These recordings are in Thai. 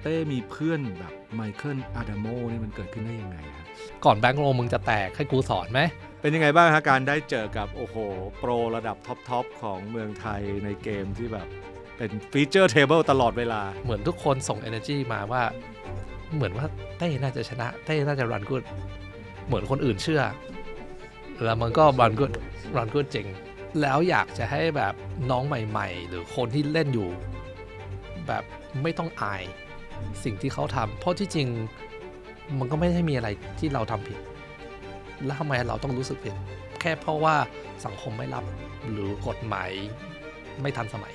เต้มีเพื่อนแบบไมเคิลอาดาโมนี่มันเกิดขึ้นได้ยังไงฮะก่อนแบงค์โลมึงจะแตกให้กูสอนไหมเป็นยังไงบ้างฮะการได้เจอกับโอ้โหโปรระดับท็อปของเมืองไทยในเกมที่แบบเป็นฟีเจอร์เทเบิลตลอดเวลาเหมือนทุกคนส่ง energy มาว่าเหมือนว่าเต้น่าจะชนะเต้น่าจะรันกูดเหมือนคนอื่นเชื่อแล้วมันก็รันกูดจริงแล้วอยากจะให้แบบน้องใหม่ๆหรือคนที่เล่นอยู่แบบไม่ต้องอายสิ่งที่เขาทำเพราะที่จริงมันก็ไม่ได้มีอะไรที่เราทำผิดแล้วทำไมเราต้องรู้สึกผิดแค่เพราะว่าสังคมไม่รับหรือกฎหมายไม่ทันสมัย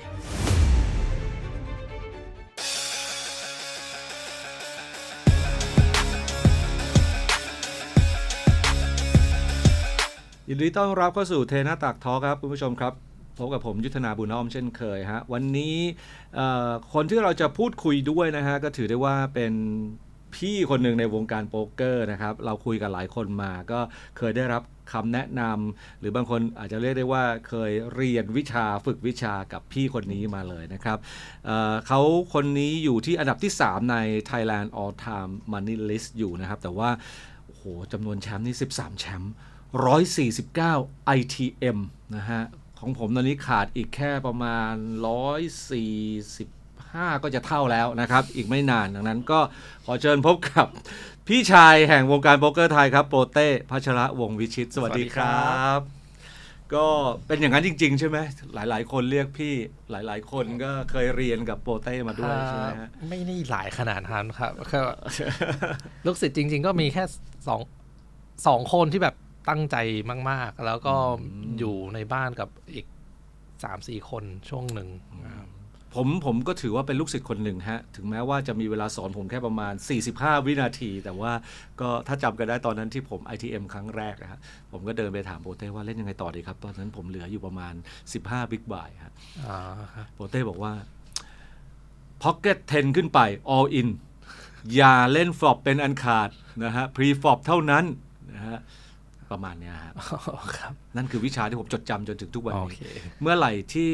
ยินดีต้อนรับเข้าสู่เทน่าตักทอล์คครับคุณผู้ชมครับพบกับผมยุทธนาบุญน้อมเช่นเคยฮะวันนี้คนที่เราจะพูดคุยด้วยนะฮะก็ถือได้ว่าเป็นพี่คนหนึ่งในวงการโป๊กเกอร์นะครับเราคุยกับหลายคนมาก็เคยได้รับคำแนะนำหรือบางคนอาจจะเรียกได้ว่าเคยเรียนวิชาฝึกวิชากับพี่คนนี้มาเลยนะครับเขาคนนี้อยู่ที่อันดับที่3ใน Thailand All Time Money List อยู่นะครับแต่ว่าโอ้โหจำนวนแชมป์นี่13แชมป์149 ITM นะฮะของผมตอนนี้ขาดอีกแค่ประมาณ145ก็จะเท่าแล้วนะครับอีกไม่นานดังนั้นก็ขอเชิญพบกับพี่ชายแห่งวงการโป๊กเกอร์ไทยครับโปเต้พัชระวงศ์วิชิตสวัสดีครับก็เป็นอย่างนั้นจริงๆใช่ไหมหลายๆคนเรียกพี่หลายๆคนก็เคยเรียนกับโปเต้มาด้วยใช่ไหมฮะไม่ได้หลายขนาดนั้นครับแค่ลูกศิษย์จริงๆก็มีแค่สองคนที่แบบตั้งใจมากๆแล้วก็อยู่ในบ้านกับอีก 3-4 คนช่วงหนึ่งผมก็ถือว่าเป็นลูกศิษย์คนหนึ่งฮะถึงแม้ว่าจะมีเวลาสอนผมแค่ประมาณ45วินาทีแต่ว่าก็ถ้าจำกันได้ตอนนั้นที่ผม ITM ครั้งแรกนะฮะผมก็เดินไปถามโปเต้ว่าเล่นยังไงต่อดีครับตอนนั้นผมเหลืออยู่ประมาณ15 Big Buy ฮะโปเต้บอกว่า Pocket 10 ขึ้นไป All In อย่าเล่นฟลอปเป็นอันขาดนะฮะ Pre Flop เท่านั้นนะฮะประมาณนี้ครับนั่นคือวิชาที่ผมจดจำจนถึงทุกวันนี้เมื่อไหร่ที่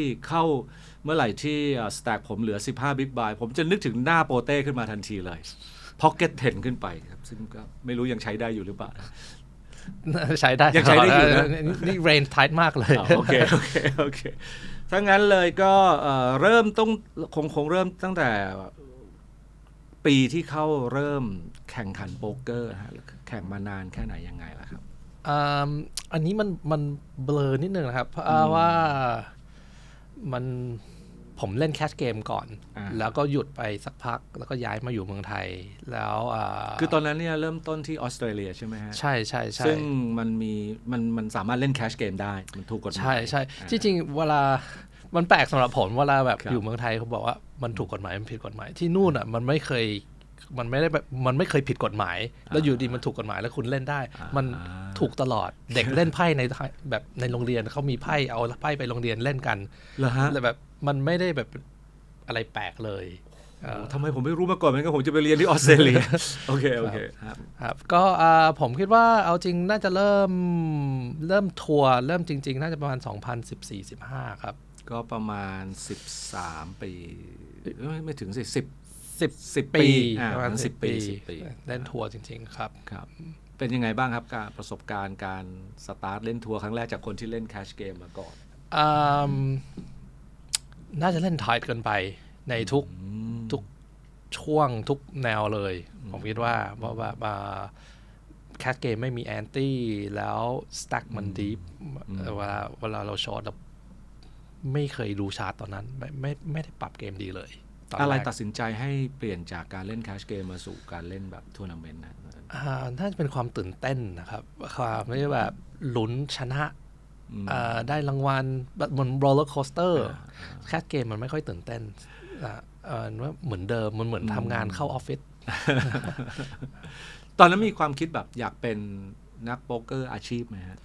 สแต็กผมเหลือ15 Big Buy ผมจะนึกถึงหน้าโปเต้ขึ้นมาทันทีเลย Pocket 10 ขึ้นไปครับซึ่งก็ไม่รู้ยังใช้ได้อยู่หรือเปล่าใช้ได้ยังใช้ได้อยู่นะนี่เรนไทท์มากเลยโอเคถ้างั้นเลยก็เริ่มต้องคงเริ่มตั้งแต่ปีที่เข้าเริ่มแข่งขันโป๊กเกอร์ฮะแข่งมานานแค่ไหนยังไงล่ะครับอันนี้มันเบลอนิดนึงนะครับเพราะว่าผมเล่นแคชเกมก่อนแล้วก็หยุดไปสักพักแล้วก็ย้ายมาอยู่เมืองไทยแล้วคือตอนนั้นเนี่ยเริ่มต้นที่ออสเตรเลียใช่ไหมฮะใช่ซึ่งมันสามารถเล่นแคชเกมได้มันถูกกฎหมายใช่จริงๆเวลามันแปลกสำหรับผมเวลาแบบอยู่เมืองไทยเขาบอกว่ามันถูกกฎหมายมันผิดกฎหมายที่นู่นอ่ะมันไม่เคยผิดกฎหมายแล้วอยู่ดีมันถูกกฎหมายแล้วคุณเล่นได้มันถูกตลอดเด็กเล่นไพ่ในแบบในโรงเรียนเขามีไพ่เอาไพ่ไปโรงเรียนเล่นกันเลยแบบมันไม่ได้แบบอะไรแปลกเลยทำไมผมไม่รู้มาก่อนงั้นผมจะไปเรียนที่ออสเตรเลียโอเคครับก็ผมคิดว่าเอาจริงน่าจะเริ่มทัวร์เริ่มจริงๆน่าจะประมาณ2014-15ครับก็ประมาณ13ปีไม่ถึง10 ปีประมาณ10 ปีเล่นทัวร์จริงๆครับเป็นยังไงบ้างครับการประสบการณ์การสตาร์ทเล่นทัวร์ครั้งแรกจากคนที่เล่นแคชเกมมาก่อนน่าจะเล่นไทท์เกินไปในทุกช่วงทุกแนวเลยผมคิดว่าเพราะว่าแคชเกมไม่มีแอนตี้แล้วสแต็กมันดีฟเวลาเราช็อตเราไม่เคยดูชาร์ตตอนนั้นไม่ได้ปรับเกมดีเลยอะไรตัดสินใจให้เปลี่ยนจากการเล่นแคชเกมมาสู่การเล่นแบบทัวร์นาเมนต์นะน่าจะเป็นความตื่นเต้นนะครับความไม่ใช่แบบลุ้นชนะได้รางวัลเหมือนโรลเลอร์โคสเตอร์แคชเกมมันไม่ค่อยตื่นเต้นว่าเหมือนเดิมมันเหมือนทำงานเข้าออฟฟิศตอนนั้นมีความคิดแบบอยากเป็นนักโป๊กเกอร์อาชีพไหมฮะ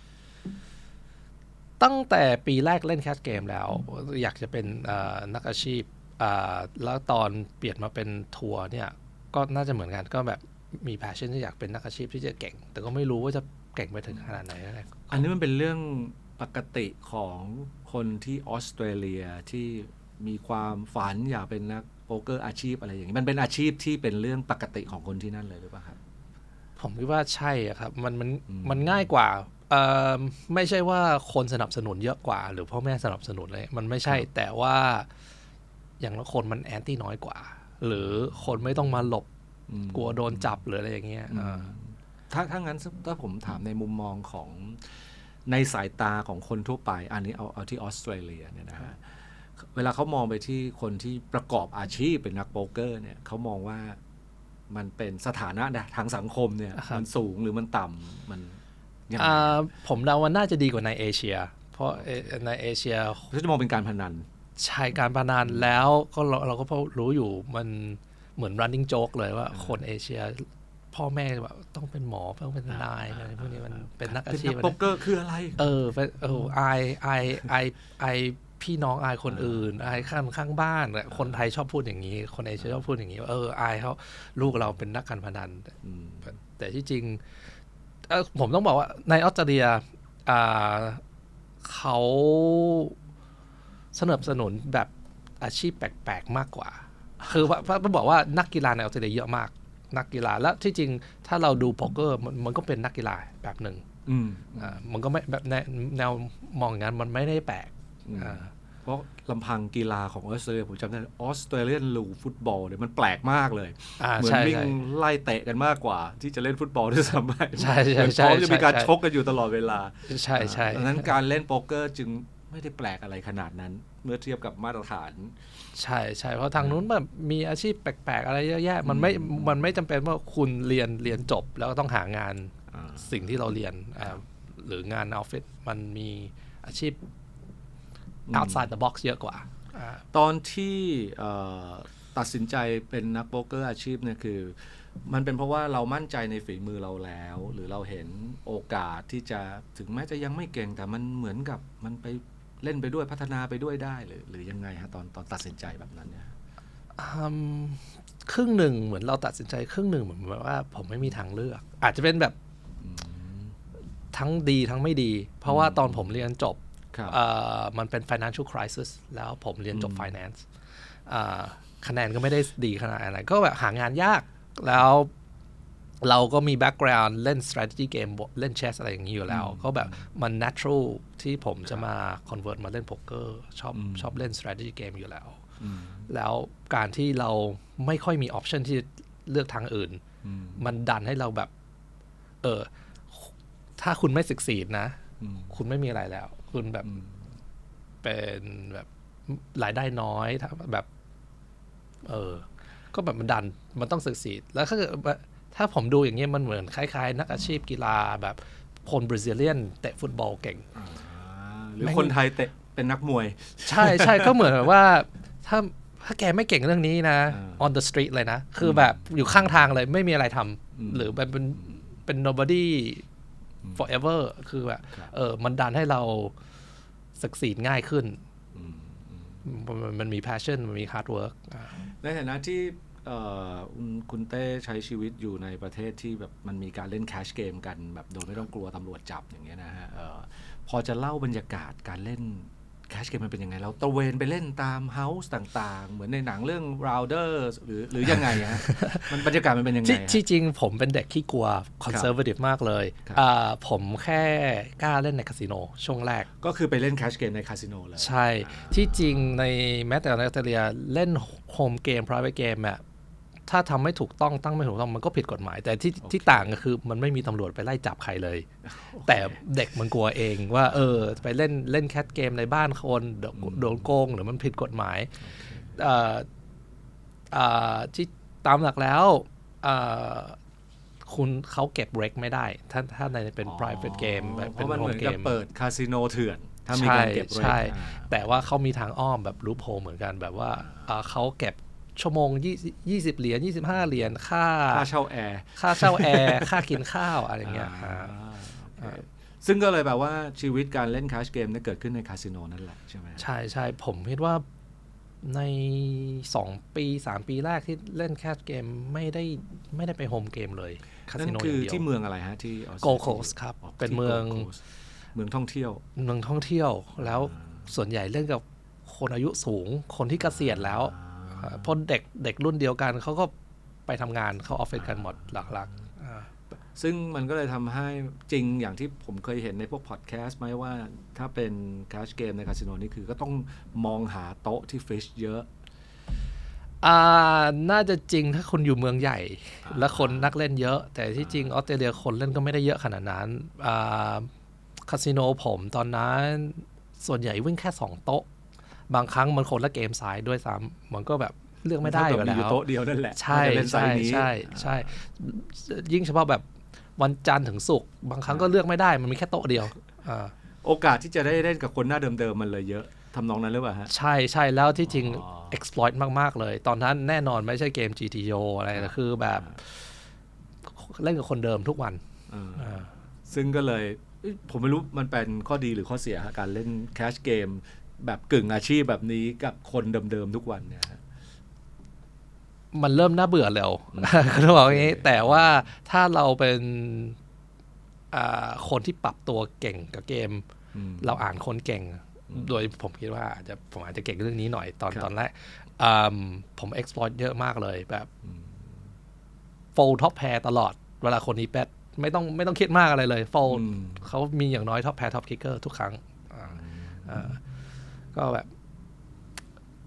ตั้งแต่ปีแรกเล่นแคชเกมแล้วอยากจะเป็นนักอาชีพแล้วตอนเปลี่ยนมาเป็นทัวร์เนี่ยก็น่าจะเหมือนกันก็แบบมีแพชชั่นที่อยากเป็นนักอาชีพที่จะเก่งแต่ก็ไม่รู้ว่าจะเก่งไปถึงขนาดไหนนะอันนี้มันเป็นเรื่องปกติของคนที่ออสเตรเลียที่มีความฝันอยากเป็นนักโป๊ ป๊กเกอร์อาชีพอะไรอย่างนี้มันเป็นอาชีพที่เป็นเรื่องปกติของคนที่นั่นเลยหรือเปล่าครับผมคิดว่าใช่อะครับมันง่ายกว่าไม่ใช่ว่าคนสนับสนุนเยอะกว่าหรือพ่อแม่สนับสนุนเลยมันไม่ใช่แต่ว่าอย่างละคนมันแอนตี้น้อยกว่าหรือคนไม่ต้องมาหลบกลัวโดนจับหรืออะไรอย่างเงี้ยถ้างั้นถ้าผมถามในมุมมองของในสายตาของคนทั่วไปอันนี้เอาที่ออสเตรเลียเนี่ยนะฮะเวลาเขามองไปที่คนที่ประกอบอาชีพเป็นนักโป๊กเกอร์เนี่ยเขามองว่ามันเป็นสถานะทางสังคมเนี่ยมันสูงหรือมันต่ำมันยังไง ผมเดาว่าน่าจะดีกว่าในเอเชียเพราะในเอเชียเขาจะมองเป็นการพนันใช่การพนันแล้วก็เราก็รู้อยู่มันเหมือน running joke เลยว่าคนเอเชียพ่อแม่แบบต้องเป็นหมอต้องเป็นนายอะไรพวกนี้มันเป็นนักอาชีพโป๊กเกอร์คืออะไรอายพี่น้องอายคนอื่นอายข้างบ้านคนไทยชอบพูดอย่างนี้คนเอเชียชอบพูดอย่างนี้อายเขาลูกเราเป็นนักการพนันแต่ที่จริงผมต้องบอกว่าในออสเตรเลียเขาสนับสนุนแบบอาชีพแปลกๆมากกว่าคือว่าบอกว่านักกีฬาในออสเตรเลียเยอะมากนักกีฬาและที่จริงถ้าเราดูโป๊กเกอร์มันก็เป็นนักกีฬาแบบหนึ่งมันก็ไม่แบบแนวมองอย่างนั้นมันไม่ได้แปลกเพราะลำพังกีฬาของออสเตรเลียผมจำได้ออสเตรเลียนลูฟุตบอลเนี่ยมันแปลกมากเลยเหมือนวิ่งไล่เตะกันมากกว่าที่จะเล่นฟุตบอลด้วยซ้ำไปใช่จะมีการชกกันอยู่ตลอดเวลาใช่ดังนั้นการเล่นโป๊กเกอร์จึงไม่ได้แปลกอะไรขนาดนั้นเมื่อเทียบกับมาตรฐานใช่เพราะทางนู้นแบบมีอาชีพแปลกๆอะไรเยอะแยะมันไม่จำเป็นว่าคุณเรียนจบแล้วก็ต้องหางานสิ่งที่เราเรียนหรืองานออฟฟิศมันมีอาชีพ outside the box เยอะกว่าตอนที่ตัดสินใจเป็นนักโป๊กเกอร์อาชีพเนี่ยคือมันเป็นเพราะว่าเรามั่นใจในฝีมือเราแล้วหรือเราเห็นโอกาสที่จะถึงแม้จะยังไม่เก่งแต่มันเหมือนกับมันไปเล่นไปด้วยพัฒนาไปด้วยได้หรือยังไงฮะตอนตัดสินใจแบบนั้นเนี่ยครึ่งหนึ่งเหมือนเราตัดสินใจครึ่งหนึ่งเหมือนว่าผมไม่มีทางเลือกอาจจะเป็นแบบทั้งดีทั้งไม่ดีเพราะว่าตอนผมเรียนจบมันเป็น financial crisis แล้วผมเรียนจบ finance คะแนนก็ไม่ได้ดีขนาดอะไรก็แบบหางานยากแล้วเราก็มี background เล่น strategy game เล่น chess อะไรอย่างนี้อยู่แล้วก็แบบมัน natural ที่ผมจะมา convert มาเล่นโป๊กเกอร์ชอบเล่น strategy game อยู่แล้วแล้วการที่เราไม่ค่อยมี option ที่เลือกทางอื่นมันดันให้เราแบบถ้าคุณไม่ศึกษานะคุณไม่มีอะไรแล้วคุณแบบเป็นแบบรายได้น้อยแบบก็แบบมันดันมันต้องศึกษาแล้วถ้าผมดูอย่างเงี้ยมันเหมือนคล้ายๆนักอาชีพกีฬาแบบคนบราซิเลียนเตะฟุตบอลเก่งหรือคนไทยเตะเป็นนักมวยใช่ก็เหมือนแบบว่าถ้าแกไม่เก่งเรื่องนี้นะ on the street เลยนะคือแบบอยู่ข้างทางเลยไม่มีอะไรทำหรือเป็น nobody forever คือแบบมันดันให้เราสักซีดง่ายขึ้นมันมี passion มันมี hard work ในฐานะที่คุณเต้ใช้ชีวิตอยู่ในประเทศที่แบบมันมีการเล่น cash game กันแบบโดยไม่ต้องกลัวตำรวจจับอย่างเงี้ยนะฮะพอจะเล่าบรรยากาศการเล่น cash game มันเป็นยังไงเราตระเวนไปเล่นตาม house ต่างๆเหมือนในหนังเรื่อง Rounders หรือยังไงฮะ มันบรรยากาศมันเป็นยังไงที่จริงผมเป็นเด็กขี้กลัว conservative มากเลยผมแค่กล้าเล่นในคาสิโนช่วงแรกก็คือไปเล่น cash game ในคาสิโนเลยใช่ที่จริงในแม้แต่ในออสเตรเลียเล่น home game private game อะถ้าทำไม่ถูกต้องตั้งไม่ถูกต้องมันก็ผิดกฎหมายแต่ที่ต่างก็คือมันไม่มีตำรวจไปไล่จับใครเลยแต่เด็กมันกลัวเองว่าไปเล่นแคทเกมในบ้านคนโดนโกงหรือมันผิดกฎหมายที่ตามหลักแล้วคุณเขาเก็บเรคไม่ได้ถ้าในเป็น private game เพราะมันเหมือนกับเปิดคาสิโนเถื่อนถ้ามีการเก็บเรคแต่ว่าเขามีทางอ้อมแบบลูปโฮลเหมือนกันแบบว่าเขาเก็บชั่วโมง20เหรียญ25เหรียญค่าเช่าแอร์ค่ากินข้าวอะไรเงี้ยซึ่งก็เลยแบบว่าชีวิตการเล่นคาชเกมเนี่ยเกิดขึ้นในคาสิโนนั่นแหละใช่ไหมใช่ผมคิดว่าใน2ปี3ปีแรกที่เล่นแคชเกมไม่ได้ไปโฮมเกมเลยคาสิโนอย่างเดียวนั่นคือที่เมืองอะไรฮะที่โกลด์โคสต์ครับเป็นเมืองท่องเที่ยวแล้วส่วนใหญ่เล่นกับคนอายุสูงคนที่เกษียณแล้ว เพราะเด็กรุ่นเดียวกันเขาก็ไปทำงานเข้าออฟฟิศกันหมดหลักๆ ซึ่งมันก็เลยทำให้จริงอย่างที่ผมเคยเห็นในพวกพอดแคสต์ไหมว่าถ้าเป็นแคชเกมในคาสิโนนี่คือก็ต้องมองหาโต๊ะที่ฟิชเยอะน่าจะจริงถ้าคุณอยู่เมืองใหญ่และคนนักเล่นเยอะแต่ที่จริงออสเตรเลียคนเล่นก็ไม่ได้เยอะขนาดนั้นคาสิโนผมตอนนั้นส่วนใหญ่วิ่งแค่2โต๊ะบางครั้งมันคนละเกมสายด้วยซ้ำมันก็แบบเลือกไม่ได้อยู่แล้ว มีโต๊ะเดียวนั่นแหละ ใช่ใช่ยิ่งเฉพาะแบบวันจันทร์ถึงศุกร์บางครั้งก็เลือกไม่ได้มันมีแค่โต๊ะเดียวโอกาสที่จะได้เล่นกับคนหน้าเดิมๆมันเลยเยอะทำนองนั้นหรือเปล่าฮะใช่แล้วที่จริง exploit มากๆเลยตอนนั้นแน่นอนไม่ใช่เกม GTO อะไรนะคือแบบเล่นกับคนเดิมทุกวันซึ่งก็เลยผมไม่รู้มันเป็นข้อดีหรือข้อเสียการเล่นแคชเกมแบบกึ่งอาชีพแบบนี้กับคนเดิมๆทุกวันเนี่ยมันเริ่มน่าเบื่อแล้วต้องบอกอย่างนี้แต่ว่าถ้าเราเป็นคนที่ปรับตัวเก่งกับเกมเราอ่านคนเก่งโดยผมคิดว่าผมอาจจะเก่งเรื่องนี้หน่อยตอนแรกผม exploit เยอะมากเลยแบบfull top pair ตลอดเวลาคนนี้แปดไม่ต้องคิดมากอะไรเลย full เขามีอย่างน้อย top pair top kicker ทุกครั้งก็แบบ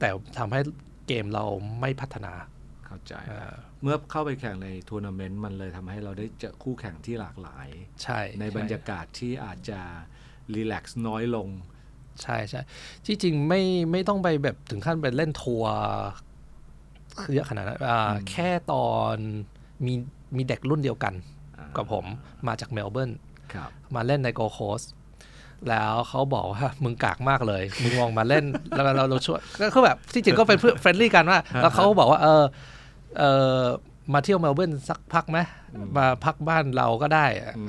แต่ทำให้เกมเราไม่พัฒนาเข้าใจเมื่อเข้าไปแข่งในทัวร์นาเมนต์มันเลยทำให้เราได้เจอคู่แข่งที่หลากหลายในบรรยากาศที่อาจจะรีแลกซ์น้อยลงใช่ที่จริงไม่ต้องไปแบบถึงขั้นไปเล่นทัวร์เยอะขนาดนั้นแค่ตอนมีเด็กรุ่นเดียวกันกับผมมาจากเมลเบิร์นมาเล่นในโกโคสแล้วเขาบอกว่ามึงกากมากเลยมึงมองมาเล่นแล้วเราช่วยก็คือแบบที่จริงก็เป็นเพื่อนเฟรนลี่กันว่าแล้วเขาบอกว่ามาเที่ยวเมลเบิร์นสักพักไหมมาพักบ้านเราก็ได้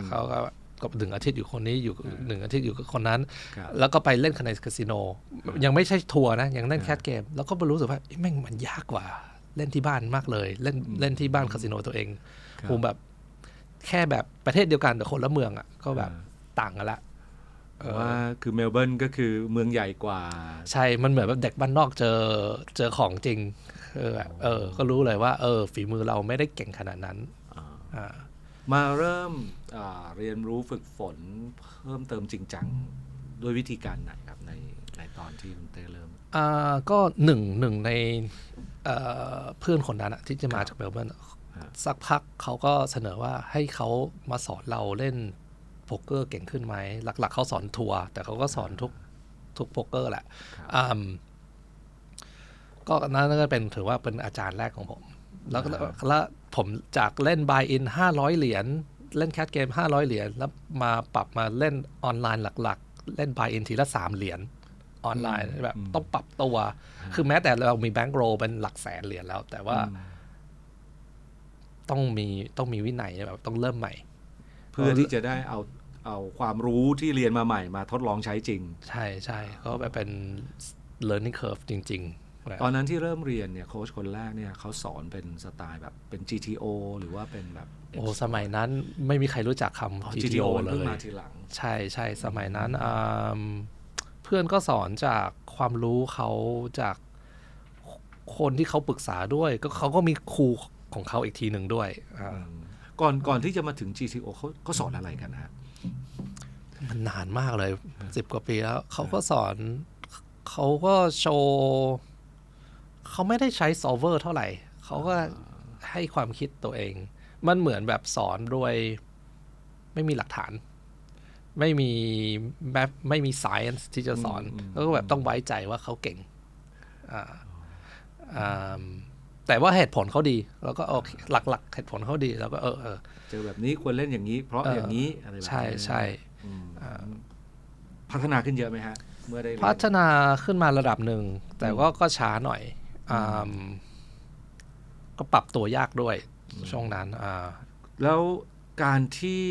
เขาก็1 อาทิตย์อยู่คนนี้อยู่1 อาทิตย์อยู่กับคนนั้นแล้วก็ไปเล่นในคาสิโนยังไม่ใช่ทัวร์นะยังเล่นแคสเกมแล้วก็รู้สึกว่าแม่งมันยากกว่าเล่นที่บ้านมากเลยเล่นที่บ้านคาสิโนตัวเองผมแบบแค่แบบประเทศเดียวกันแต่คนละเมืองอ่ะก็แบบต่างกันละว่าคือเมลเบิร์นก็คือเมืองใหญ่กว่าใช่มันเหมือนแบบเด็กบ้านนอกเจอของจริงก็รู้เลยว่าฝีมือเราไม่ได้เก่งขนาดนั้นมาเริ่มเรียนรู้ฝึกฝนเพิ่มเติมจริงจังด้วยวิธีการไหนครับในตอนที่คุณเต้เริ่มก็หนึ่งในเพื่อนคนนั้นที่จะมาจากเมลเบิร์นสักพักเขาก็เสนอว่าให้เขามาสอนเราเล่นโป๊กเกอร์เก่งขึ้นไหมหลักๆเขาสอนทัวร์แต่เขาก็สอนทุกโป๊กเกอร์แหละก็นั่นก็เป็นถือว่าเป็นอาจารย์แรกของผมแล้วผมจากเล่น buy in 500 เหรียญเล่นแคสเกม500 เหรียญแล้วมาปรับมาเล่นออนไลน์หลักๆเล่น buy in ทีละ3 เหรียญออนไลน์แบบต้องปรับตัวคือแม้แต่เรามีแบงก์โรเป็นหลักแสนเหรียญแล้วแต่ว่าต้องมีวินัยแบบต้องเริ่มใหม่เพื่อที่จะได้เอาความรู้ที่เรียนมาใหม่มาทดลองใช้จริงใช่ก็แบบเป็น learning curve จริงๆตอนนั้นที่เริ่มเรียนเนี่ยโค้ชคนแรกเนี่ยเขาสอนเป็นสไตล์แบบเป็น GTO หรือว่าเป็นแบบสมัยนั้นไม่มีใครรู้จักคำ GTO เลยเพิ่งมาทีหลังใช่สมัยนั้นเพื่อนก็สอนจากความรู้เขาจากคนที่เขาปรึกษาด้วยก็เขาก็มีครูของเขาอีกทีหนึ่งด้วยก่อนที่จะมาถึง GTO เขาสอนอะไรกันฮะมันนานมากเลย10 กว่าปีแล้วเขาก็สอนเขาก็โชว์เขาไม่ได้ใช้ solver เท่าไหร่เขาก็ให้ความคิดตัวเองมันเหมือนแบบสอนโดยไม่มีหลักฐานไม่มี science ที่จะสอนแล้วก็แบบต้องไว้ใจว่าเขาเก่งแต่ว่าเหตุผลเขาดีแล้วก็โอเคหลักๆเหตุผลเขาดีแล้วก็เจอแบบนี้ควรเล่นอย่างนี้เพราะอย่างนี้อะไรแบบนี้ใช่พัฒนาขึ้นเยอะไหมฮะเมื่อได้พัฒนาขึ้นมาระดับหนึ่งแต่ก็ช้าหน่อยก็ปรับตัวยากด้วยช่วงนั้นแล้วการที่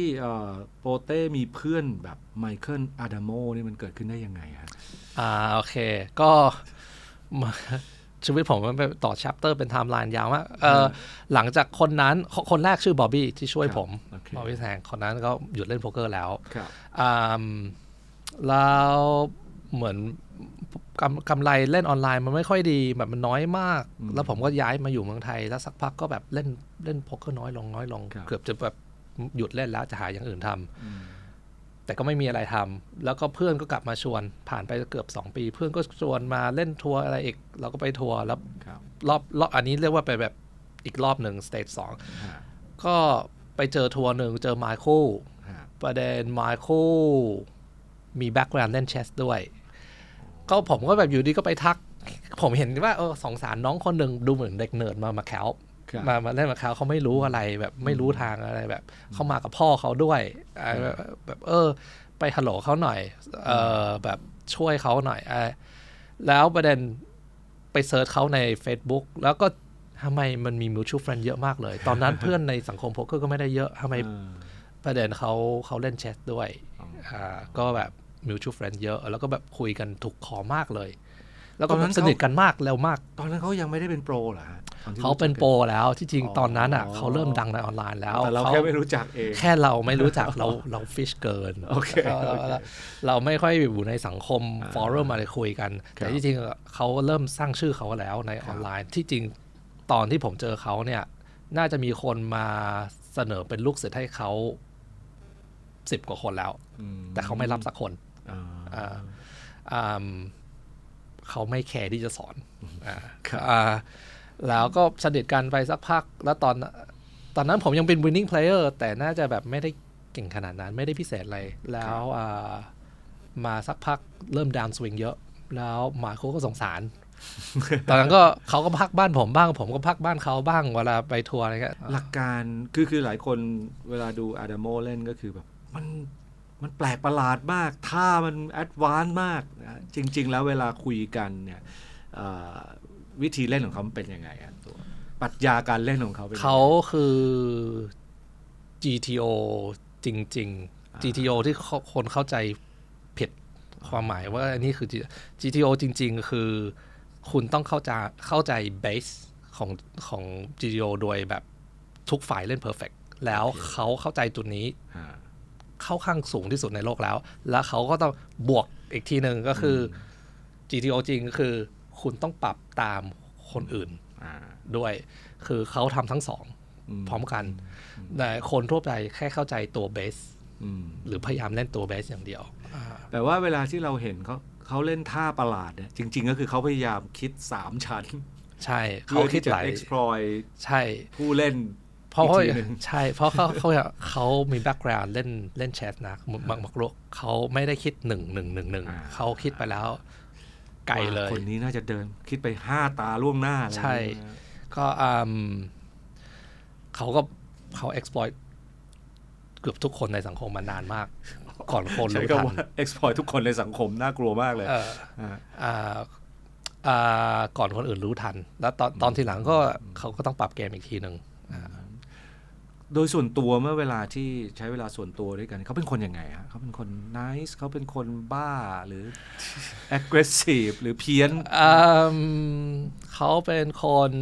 โปเต้มีเพื่อนแบบไมเคิลอาดาโมนี่มันเกิดขึ้นได้ยังไงฮะโอเคก็ชีวิตผมมันไปต่อชัปเตอร์เป็นไทม์ไลน์ยาวมากหลังจากคนนั้นคนแรกชื่อบอบบี้ที่ช่วยผมบอบบี้แทงคนนั้นก็หยุดเล่นโป๊กเกอร์แล้วแล้วเหมือน กำไรเล่นออนไลน์มันไม่ค่อยดีแบบมันน้อยมากแล้วผมก็ย้ายมาอยู่เมืองไทยแล้วสักพักก็แบบเล่นโป๊กเกอร์น้อยลงเกือบจะแบบหยุดเล่นแล้วจะหาอย่างอื่นทำแต่ก็ไม่มีอะไรทำแล้วก็เพื่อนก็กลับมาชวนผ่านไปเกือบ2 ปีเพื่อนก็ชวนมาเล่นทัวร์อะไรอีกเราก็ไปทัวร์แล้วรอบอันนี้เรียกว่าไปแบบอีกรอบหนึ่งสเตจ2ก็ไปเจอทัวร์หนึ่งเจอไมเคิลประเด็นไมเคิลมีแบ็กกราวด์เล่นเชสด้วยก็ผมก็แบบอยู่ดีก็ไปทักผมเห็นว่าสงสารน้องคนหนึ่งดูเหมือนเด็กเนิร์ดมาแคลมาเล่นมาแคลเขาไม่รู้อะไรแบบไม่รู้ทางอะไรแบบเขามากับพ่อเขาด้วยแบบไปฮัลโหลเขาหน่อยแบบช่วยเขาหน่อยแล้วประเด็นไปเซิร์ชเขาใน Facebook แล้วก็ทำไมมันมี mutual friend เยอะมากเลยตอนนั้นเพื่อนในสังคมโป๊กเกอร์ก็ไม่ได้เยอะทำไมประเด็นเขาเล่นเชสด้วยก็แบบmutual friend เยอะแล้วก็แบบคุยกันถูกคอมากเลยแล้วก็สนิทกันมากเร็วมากตอนนั้นเขายังไม่ได้เป็นโปรเหรอฮะเขาเป็นโปรแล้วที่จริงตอนนั้นอ่ะเขาเริ่มดังในออนไลน์แล้วแต่เราแค่ไม่รู้จักเองแค่เราไม่รู้จักเราฟิชเกินเราไม่ค่อยอยู่ในสังคมฟอรัมอะไรคุยกันแต่ที่จริงเขาเริ่มสร้างชื่อเขาแล้วในออนไลน์ที่จริงตอนที่ผมเจอเขาเนี่ยน่าจะมีคนมาเสนอเป็นลูกศิษย์ให้เขา10 กว่าคนแล้วแต่เขาไม่รับสักคนเขาไม่แคร์ที่จะสอนแล้วก็สนิทกันไปสักพักแล้วตอนนั้นผมยังเป็น winning player แต่น่าจะแบบไม่ได้เก่งขนาดนั้นไม่ได้พิเศษอะไรแล้วมาสักพักเริ่ม down swing เยอะแล้วมาโคก็สงสารตอนนั้นก็เขาก็พักบ้านผมบ้างผมก็พักบ้านเขาบ้างเวลาไปทัวร์อะไรเงี้ยหลักการคือหลายคนเวลาดูอาดามโมเล่นก็คือแบบมันแปลกประหลาดมากท่ามันแอดวานซ์มากนะจริงๆแล้วเวลาคุยกันเนี่ยวิธีเล่นของเขาเป็นยังไงอ่ะตัวปรัชญาการเล่นของเขาเป็นเขาคือ GTO จริงๆ GTO ที่คนเข้าใจผิดความหมายว่าอันนี้คือ GTO จริงๆคือคุณต้องเข้าใจเบสของ GTO โดยแบบทุกฝ่ายเล่น perfect แล้วเขาเข้าใจจุดนี้เข้าข้างสูงที่สุดในโลกแล้วเขาก็ต้องบวกอีกทีหนึ่งก็คือ GTO จริงคือคุณต้องปรับตามคนอื่นด้วยคือเขาทำทั้งสองพร้อมกันแต่คนทั่วไปแค่เข้าใจตัวเบสหรือพยายามเล่นตัวเบสอย่างเดียวแต่ว่าเวลาที่เราเห็นเขาเล่นท่าประหลาดเนี่ยจริงๆก็คือเขาพยายามคิด3 ชั้นใช่เขาคิดหลาย exploit ใช่ผู้เล่นเพราะใช่เพราะเขามีแบ็กกราวด์เล่นแชทนะมักลุกเขาไม่ได้คิด1-1-1-1เขาคิดไปแล้วไกลเลยคนนี้น่าจะเดินคิดไป5 ตาล่วงหน้าใช่ก็เขา exploit เกือบทุกคนในสังคมมานานมากก่อนคนรู้ทัน exploit ทุกคนในสังคมน่ากลัวมากเลยก่อนคนอื่นรู้ทันแล้วตอนทีหลังก็เขาก็ต้องปรับเกมอีกทีหนึ่งโดยส่วนตัวเมื่อเวลาที่ใช้เวลาส่วนตัวด้วยกันเขาเป็นคนยังไงฮะเขาเป็นคน nice เขาเป็นคนบ้าหรือ aggressive หรือเพี้ยนเขาเป็นคน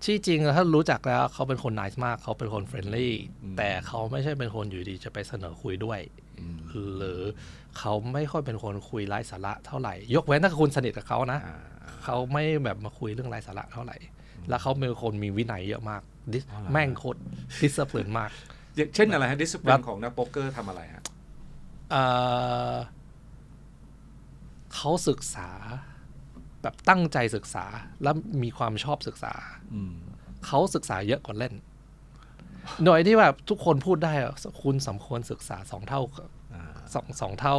ที่จริงถ้ารู้จักแล้วเขาเป็นคน nice มากเขาเป็นคน friendly แต่เขาไม่ใช่เป็นคนอยู่ดีจะไปเสนอคุยด้วยหรือเขาไม่ค่อยเป็นคนคุยไร้สาระเท่าไหร่ยกเว้นถ้าคุณสนิทกับเขานะเขาไม่แบบมาคุยเรื่องไร้สาระเท่าไหร่แล้วเขาเป็นคนมีวินัยเยอะมากแม่งโคตรดิสซิปลินมากเช่นอะไรฮะดิสซิปลินของนักโป๊กเกอร์ทำอะไรฮะเขาศึกษาแบบตั้งใจศึกษาแล้วมีความชอบศึกษาเขาศึกษาเยอะกว่าเล่นโดยที่แบบทุกคนพูดได้คุณสมควรศึกษา2 เท่า2 เท่า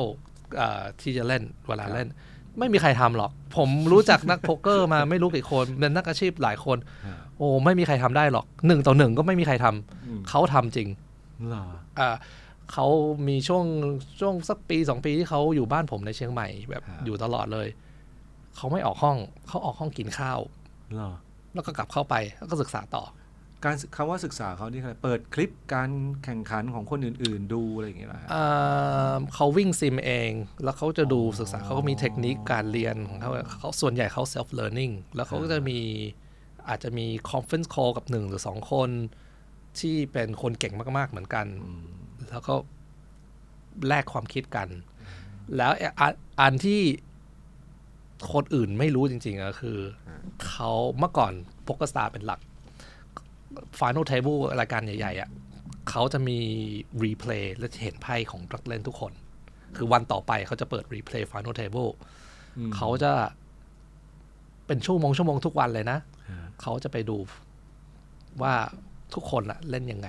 ที่จะเล่นเวลาเล่นไม่มีใครทำหรอกผมรู้จักนักโป๊กเกอร์มาไม่รู้กี่คนเป็นนักอาชีพหลายคนโอ้ไม่มีใครทำได้หรอก1-1ก็ไม่มีใครทำเขาทำจริงเขามีช่วงสักปี2 ปีที่เขาอยู่บ้านผมในเชียงใหม่แบบอยู่ตลอดเลยเขาไม่ออกห้องเขาออกห้องกินข้าวแล้วก็กลับเข้าไปแล้วก็ศึกษาต่อการคำว่าศึกษาเขานี่คือเปิดคลิปการแข่งขันของคนอื่นๆดูอะไรอย่างเงี้ยนะเขาวิ่งซิมเองแล้วเขาจะดูศึกษาเขาก็มีเทคนิคการเรียนของเขาส่วนใหญ่เขา self learning แล้วเขาก็จะมีอาจจะมี conference call กับ1 หรือ 2 คนที่เป็นคนเก่งมากๆเหมือนกันแล้วก็แลกความคิดกันแล้วอันที่ คนอื่นไม่รู้จริงๆอะคือเขาเมื่อก่อนโป๊กเกอร์สตาร์เป็นหลัก Final Table รายการใหญ่ๆอ่ะเขาจะมีรีเพลย์และเห็นไพ่ของนักเล่นทุกคน คือวันต่อไปเขาจะเปิดรีเพลย์ Final Table เขาจะเป็นชั่วโมงทุกวันเลยนะ เขาจะไปดูว่าทุกคนอะเล่นยังไง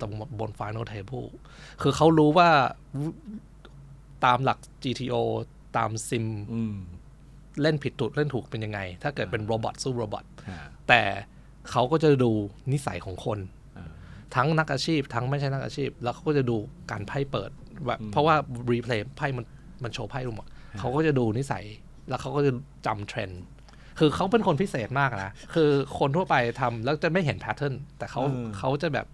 ตรงบน Final Table คือเขารู้ว่าตามหลัก GTO ตามซิมเล่นผิดถูกเล่นถูกเป็นยังไง ถ้าเกิดเป็นโรบอทสู้โรบอทแต่เขาก็จะดูนิสัยของคนทั้งนักอาชีพทั้งไม่ใช่นักอาชีพแล้วเขาก็จะดูการไพ่เปิดแบบเพราะว่ารีเพลย์ไพ่มันโชว์ไพ่หมดเขาก็จะดูนิสัยแล้วเขาก็จะจำเทรนด์คือเขาเป็นคนพิเศษมากนะคือคนทั่วไปทำแล้วจะไม่เห็นแพทเทิร์นแต่เขาจะแบบ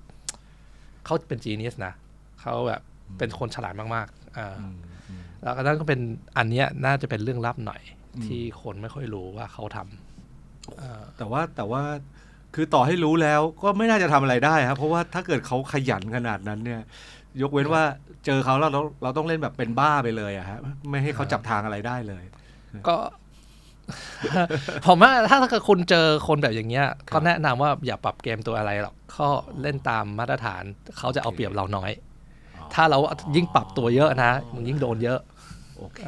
เขาเป็นจีเนียสนะเขาแบบเป็นคนฉลาดมากๆแล้วนั่นก็เป็นอันเนี้ยน่าจะเป็นเรื่องลับหน่อยที่คนไม่ค่อยรู้ว่าเขาทำแต่ว่าคือต่อให้รู้แล้วก็ไม่น่าจะทำอะไรได้ครับเพราะว่าถ้าเกิดเขาขยันขนาดนั้นเนี่ยยกเว้นว่าเจอเขาแล้วเราต้องเล่นแบบเป็นบ้าไปเลยอะฮะไม่ให้เขาจับทางอะไรได้เลยก็ ผมว่าถ้าเกิดคุณเจอคนแบบอย่างเงี้ยก็แนะนำว่าอย่าปรับเกมตัวอะไรหรอกก็เล่นตามมาตรฐานเขาจะเอาเปรียบเราน้อยถ้าเรายิ่งปรับตัวเยอะนะมันยิ่งโดนเยอะโอเค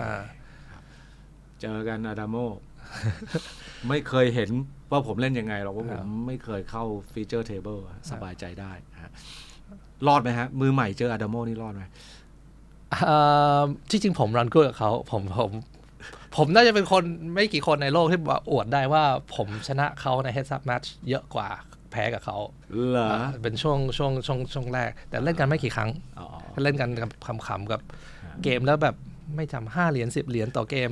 เจอกันอาดาโม ไม่เคยเห็นว่าผมเล่นยังไงหรอกว่าผมไม่เคยเข้าฟีเจอร์เทเบิลสบายใจได้รอดไหมฮะมือใหม่เจออาดาโมนี่รอดไหมที่จริงผมรันกูกับเขาผมน่าจะเป็นคนไม่กี่คนในโลกที่อวดได้ว่าผมชนะเขาใน Heads Up Match เยอะกว่าแพ้กับเขาเหรอเป็นช่วงแรกแต่เล่นกันไม่กี่ครั้งเล่นกันขำๆกับเกมแล้วแบบไม่จำ5 เหรียญ10 เหรียญต่อเกม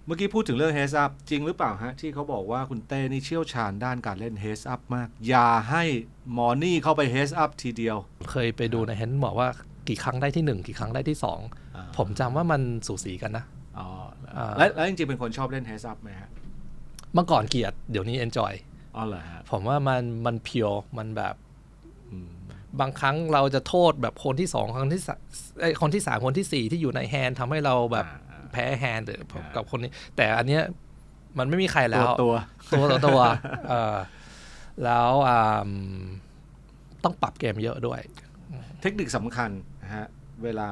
เมื่อกี้พูดถึงเรื่อง Heads Up จริงหรือเปล่าฮะที่เขาบอกว่าคุณเต้นี่เชี่ยวชาญด้านการเล่น Heads Up มากอย่าให้มอนี่เข้าไป Heads Up ทีเดียวเคยไปดูในเห็นบอกว่ากี่ครั้งได้ที่1กี่ครั้งได้ที่2ผมจำว่ามันสูสีกันนะแล้วจริงๆเป็นคนชอบเล่น Heads Up ไหมฮะเมื่อก่อนเกลียดเดี๋ยวนี้ enjoy อ๋อเหรอฮะผมว่ามันเพียวมันแบบบางครั้งเราจะโทษแบบคนที่2คนที่3คนที่4ที่อยู่ในแฮนด์ทำให้เราแบบแพ้แฮนด์กับคนนี้แต่อันเนี้ยมันไม่มีใครแล้วตัวแล้วต้องปรับเกมเยอะด้วยเทคนิคสำคัญนะฮะเวลา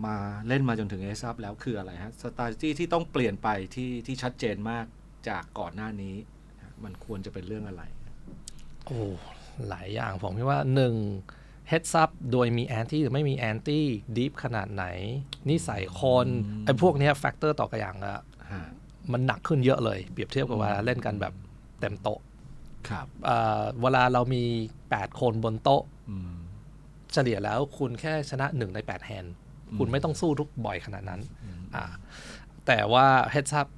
มาเล่นมาจนถึง Heads Up แล้วคืออะไรฮะ strategy ที่ต้องเปลี่ยนไปที่ชัดเจนมากจากก่อนหน้านี้มันควรจะเป็นเรื่องอะไรโอ้หลายอย่างผมคิดว่า1 Heads Up โดยมี Anti หรือไม่มี Anti Deep ขนาดไหนนิสัยคนไอ้พวกนี้แฟกเตอร์ต่อกันอย่างละมันหนักขึ้นเยอะเลยเปรียบเทียบกับเวลาเล่นกันแบบเต็มโต๊ะครับเวลาเรามี8คนบนโต๊ะเฉลี่ยแล้วคุณแค่ชนะ1ใน8แฮนด์คุณไม่ต้องสู้ทุกบ่อยขนาดนั้นแต่ว่า Heads Up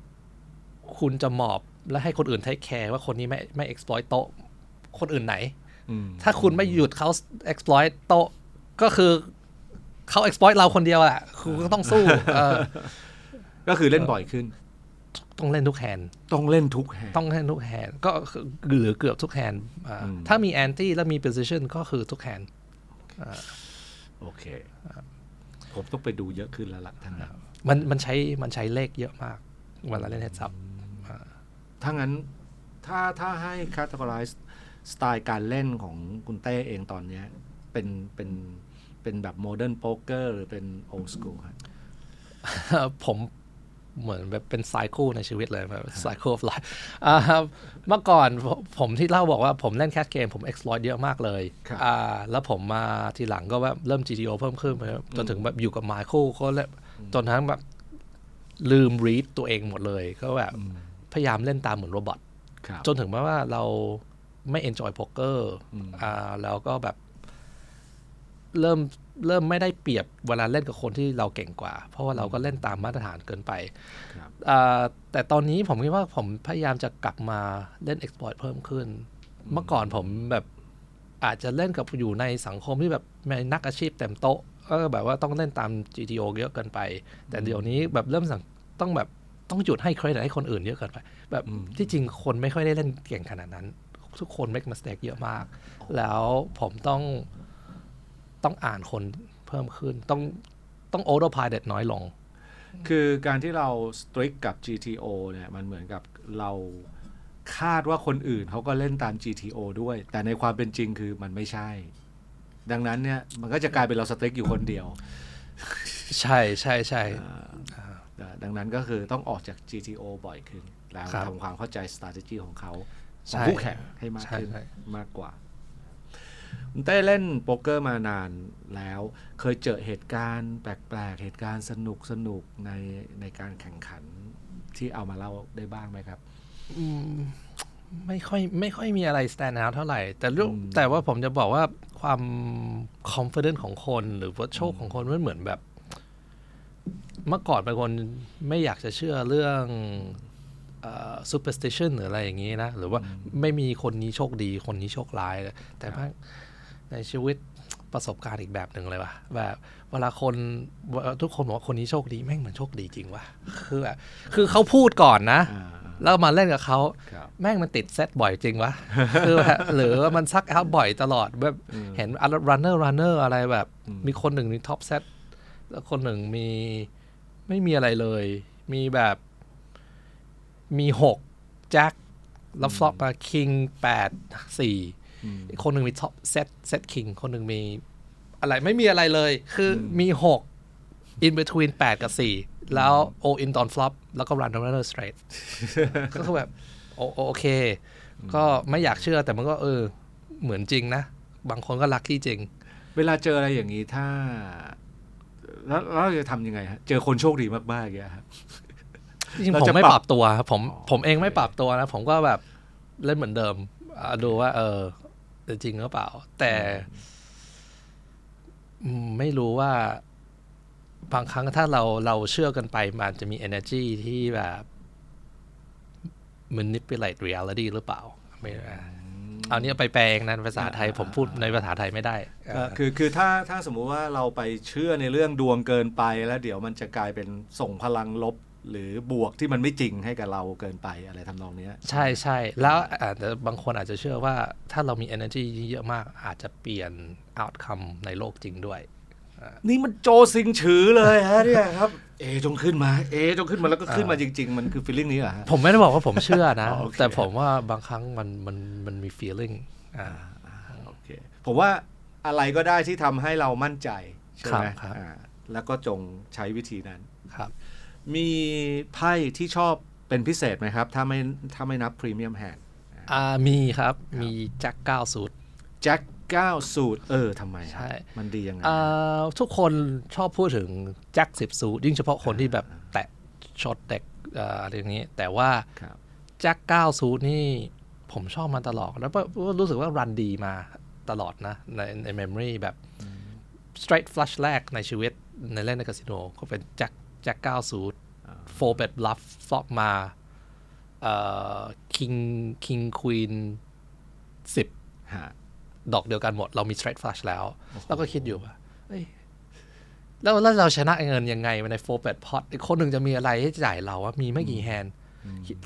คุณจะหมอบและให้คนอื่น take care ว่าคนนี้ไม่ exploit โต๊ะคนอื่นไหนถ้าคุณไม่หยุดเขา exploit โต๊ะก็คือเขา exploit เราคนเดียวแหละคุณก็ต้องสู้ก็คือเล่นบ่อยขึ้นต้องเล่นทุกแฮนด์ต้องเล่นทุกแฮนด์ก็หรือเกือบทุกแฮนด์ถ้ามี anti แล้วมี position ก็คือทุกแฮนด์โอเคผมต้องไปดูเยอะขึ้นแล้วล่ะท่านมันใช้เลขเยอะมากเวลาเล่น Heads Up ถ้างั้นถ้าให้ categorize สไตล์การเล่นของคุณเต้เองตอนนี้เป็นแบบ modern poker หรือเป็น old school ครับผมเหมือนแบบเป็นไซเคิลในชีวิตเลยแบบไซเคิล of life เมื่อก่อนผมที่เล่าบอกว่าผมเล่นแคชเกมผม exploit เยอะมากเลยแล้วผมมาทีหลังก็แบบเริ่ม GTO เพิ่มขึ้นจนถึงแบบอยู่กับไมเคิลก็จนทั้งแบบลืม read ตัวเองหมดเลยก็แบบพยายามเล่นตามเหมือนโรบอทจนถึงแม้ว่าเราไม่ enjoy poker แล้วก็แบบเริ่มไม่ได้เปรียบเวลาเล่นกับคนที่เราเก่งกว่าเพราะว่าเราก็เล่นตามมาตรฐานเกินไปแต่ตอนนี้ผมคิดว่าผมพยายามจะกลับมาเล่น exploit เพิ่มขึ้นเมื่อก่อนผมแบบอาจจะเล่นกับอยู่ในสังคมที่แบบมีนักอาชีพเต็มโต๊ะก็แบบว่าต้องเล่นตาม GTO เยอะเกินไปแต่เดี๋ยวนี้แบบเริ่มต้องหยุดให้เครดิตให้คนอื่นเยอะเกินไปแบบที่จริงคนไม่ค่อยได้เล่นเก่งขนาดนั้นทุกคน make mistake เยอะมากแล้วผมต้องอ่านคนเพิ่มขึ้นต้อง autopilot น้อยลง คือการที่เรา strict กับ GTO เนี่ยมันเหมือนกับเราคาดว่าคนอื่นเขาก็เล่นตาม GTO ด้วยแต่ในความเป็นจริงคือมันไม่ใช่ ดังนั้นเนี่ยมันก็จะกลายเป็นเรา strict อยู่คนเดียว ใช่ใช่ใช่ ดังนั้นก็คือต้องออกจาก GTO บ่อยขึ้นแล้ว ครับ ทำความเข้าใจ strategy ของเขาข ใช่ องคู่แข่งให้มากขึ้น ใช่ มากกว่าคุณเต้เล่นโป๊กเกอร์มานานแล้วเคยเจอเหตุการณ์แปลกๆเหตุการณ์สนุกในการแข่งขันที่เอามาเล่าได้บ้างไหมครับ ไม่ค่อยมีอะไร stand out เท่าไหร่ แต่ว่าผมจะบอกว่าความ confident ของคนหรือว่าโชคของคนมันเหมือนแบบ เมื่อก่อนเป็นคนไม่อยากจะเชื่อเรื่องsuperstition หรืออะไรอย่างนี้นะ หรือว่าไม่มีคนนี้โชคดีคนนี้โชคร้าย แต่ว่าในชีวิตประสบการณ์อีกแบบหนึ่งเลยว่ะแบบเวลาคนทุกคนบอกว่าคนนี้โชคดีแม่งเหมือนโชคดีจริงว่ะคือแบบคือเขาพูดก่อนนะ แล้วมาเล่นกับเขา ครับ แม่งมันติดเซตบ่อยจริงวะ คือแบบหรือว่ามันซักเอาบ่อยตลอดแบบเห็นrunner อะไรแบบ มีคนหนึ่งมีท็อปเซตแล้วคนหนึ่งมีไม่มีอะไรเลย มีแบบมี6แจ็คแล้วฟลอปมาคิง8 4อีกคนหนึ่งมีท็อปเซตคิงคนหนึ่งมีอะไรไม่มีอะไรเลย คือมี6 in between 8 กับ 4 แล้ว all in ตอน flop แล้วก็ runner straight ก็คือแบบโอเค ก็ไม่อยากเชื่อแต่มันก็เหมือนจริงนะ บางคนก็ลัคกี้จริง เวลาเจออะไรอย่างนี้ถ้าแล้วเราจะทำยังไงฮะเจอคนโชคดีมากๆอย่างเงี้ยครับ จริงๆ เรา ผม จะ ไม่ ปรับ ปรับตัวครับผมเองไม่ปรับตัวนะ ผมก็แบบเล่นเหมือนเดิมดูว่าจริงหรือเปล่า แต่ไม่รู้ว่าบางครั้งถ้าเราเชื่อกันไปมันจะมี energy ที่แบบ manipulate reality หรือเปล่าไม่เอาเนี้ยไปแปลเองนะภาษาไทยผมพูดในภาษาไทยไม่ได้ คือถ้าสมมุติว่าเราไปเชื่อในเรื่องดวงเกินไปแล้วเดี๋ยวมันจะกลายเป็นส่งพลังลบหรือบวกที่มันไม่จริงให้กับเราเกินไปอะไรทำนองเนี้ย ใช่ใช่แล้วแต่บางคนอาจจะเชื่อว่าถ้าเรามี energy เยอะมากอาจจะเปลี่ยน outcome ในโลกจริงด้วย นี่มันโจซิงฉือเลยฮะเนี่ยครับจงขึ้นมาจงขึ้นมาแล้วก็ขึ้นมาจริงๆมันคือ feeling นี้เหรอฮะ ผมไม่ได้บอกว่าผมเชื่อนะ โอเค แต่ผมว่าบางครั้งมันมี feeling โอเคผมว่าอะไรก็ได้ที่ทำให้เรามั่นใจใช่ไหม ครับ แล้วก็จงใช้วิธีนั้น ครับ มีไพ่ที่ชอบเป็นพิเศษไหมครับถ้าไม่นับพรีเมียมแฮนด์ มีครับมีแจ็ค9 สูตร แจ็ค9 สูตรทำไมครับ ใช่ มันดียังไง ทุกคนชอบพูดถึงแจ็ค10 สูตรยิ่งเฉพาะคนที่แบบแตะช็อตเด็กอะไรอย่างนี้ แต่ว่า ครับ แจ็ค9 สูตรนี่ผมชอบมาตลอดแล้วก็รู้สึกว่ารันดีมาตลอดนะในเมมโมรีแบบ straight flush แรกในชีวิตในเล่นในคาสิโนก็เป็นแจ็ค9 สูตร4 bet bluff flop มาking queen 10 ฮะ ดอกเดียวกันหมดเรามี straight flush แล้วแล้วก็คิดอยู่ว่าเฮ้ยแล้วเราชนะเงินยังไงใน4 bet pot อีกคนหนึ่งจะมีอะไรให้จ่ายเราว่ามีไม่กี่แฮนด์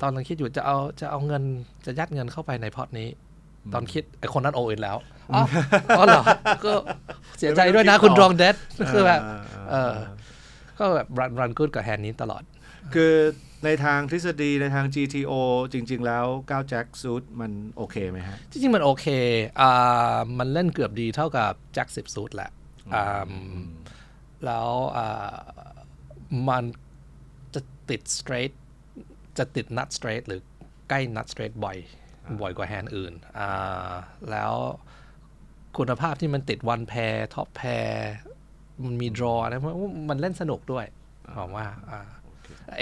ตอนนั้นคิดอยู่จะเอาเงินจะยัดเงินเข้าไปในพอตนี้ ตอนคิดไอ้คนนั้นโอเอ็นแล้วอ๋อเหรอก็เสียใจด้วยนะคุณรองเดดคือแบบก็แบบรันกูดกับแฮนด์นี้ตลอด คือในทางทฤษฎีในทาง GTO จริงๆแล้ว9แจ็คซูตมันโอเคไหมฮะ จริงๆมันโอเคมันเล่นเกือบดีเท่ากับแจ็ค10 สูตรแหละแล้วมันจะติด straight จะติด nut straight หรือใกล้ nut straight บ่อยกว่าแฮนด์อื่นแล้วคุณภาพที่มันติด one pair top pair มันมี draw นะมันเล่นสนุกด้วยผมว่า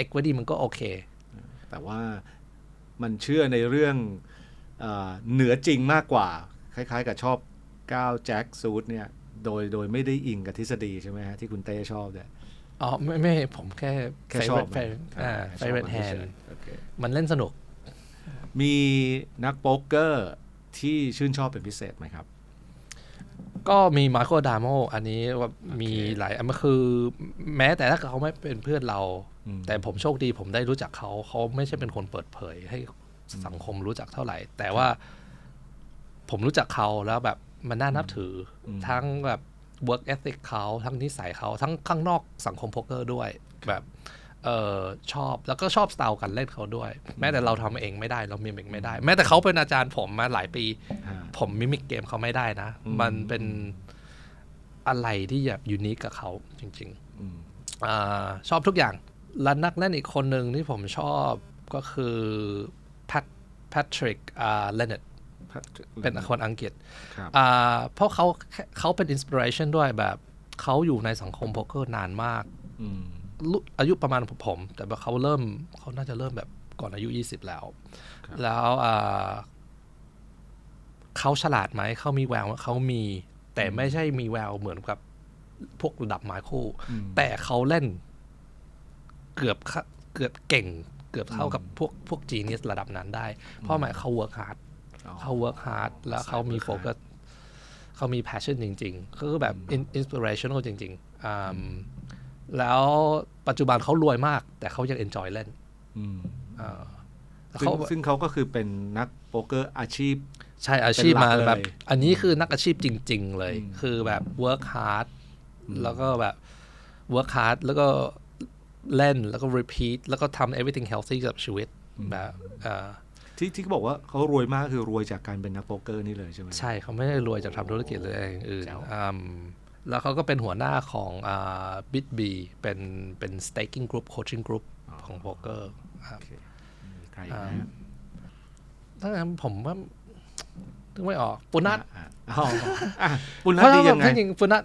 equity มันก็โอเค แต่ว่ามันเชื่อในเรื่องเหนือจริงมากกว่าคล้ายๆกับชอบ9แจ็คซูตเนี่ยโดยไม่ได้อิงกับทฤษฎีใช่ไหมฮะที่คุณเต้ชอบเนี่ย ไม่ผมแค่ ชอบ favorite hand โอเค มันเล่นสนุก มีนักโป๊กเกอร์ที่ชื่นชอบเป็นพิเศษไหมครับ ก็มีมาร์โคดามโมอันนี้ว่ามีหลายอันมันคือแม้แต่ถ้าเขาไม่เป็นเพื่อนเรา แต่ผมโชคดีผมได้รู้จักเขาไม่ใช่เป็นคนเปิดเผยให้สังคมรู้จักเท่าไหร่ แต่ว่าผมรู้จักเขาแล้วแบบมันน่านับถือทั้งแบบ work ethic เขาทั้งนิสัยเขาทั้งข้างนอกสังคมโป๊กเกอร์ด้วย แบบชอบแล้วก็ชอบสไตล์การเล่นเขาด้วย แม้แต่เราทำเองไม่ได้เรามิมิกไม่ได้ แม้แต่เขาเป็นอาจารย์ผมมาหลายปี ผมมิมิกเกมเขาไม่ได้นะ มันเป็นอะไรที่แบบยูนิคกับเขาจริงๆชอบทุกอย่างและนักเล่นอีกคนหนึ่งที่ผมชอบก็คือแพทริกเลนเนตเป็นคนอังกฤษเพราะเขาเป็นอินสปิเรชันด้วยแบบเขาอยู่ในสังคมโป๊กเกอร์นานมากอายุประมาณผมแต่เขาน่าจะเริ่มแบบก่อนอายุ20แล้วเขาฉลาดไหมเขามีแววเขามีแต่ไม่ใช่มีแววเหมือนกับพวกระดับไมเคิลแต่เขาเล่นเกือบเก่งเกือบเท่ากับพวกจีเนียสระดับนั้นได้เพราะหมายเขาเวิร์คฮาร์ดแล้วเขามีโฟกัสเขามี passion จริงๆคือแบบ inspirational จริงๆแล้วปัจจุบันเขารวยมากแต่เขายัง enjoy เล่นซึ่งเขาก็คือเป็นนักโป๊กเกอร์อาชีพใช่อาชีพมาแบบอันนี้คือนักอาชีพจริงๆเลยคือแบบ work hard แล้วก็แบบ work hard แล้วก็เล่นแล้วก็ repeat แล้วก็ทำ everything healthy กับชีวิตแบบที่เขาบอกว่าเขารวยมากคือรวยจากการเป็นนักโป๊กเกอร์นี่เลยใช่ไหมใช่เขาไม่ได้รวยจากทำธุรกิจเลยอื่นแล้วเขาก็เป็นหัวหน้าของBitB เป็น staking group coaching group ของโป๊กเกอร์ใครถ้างั้นผมว่านึกไม่ออกปุนัทปุนัทดียังไงจริงปุนัท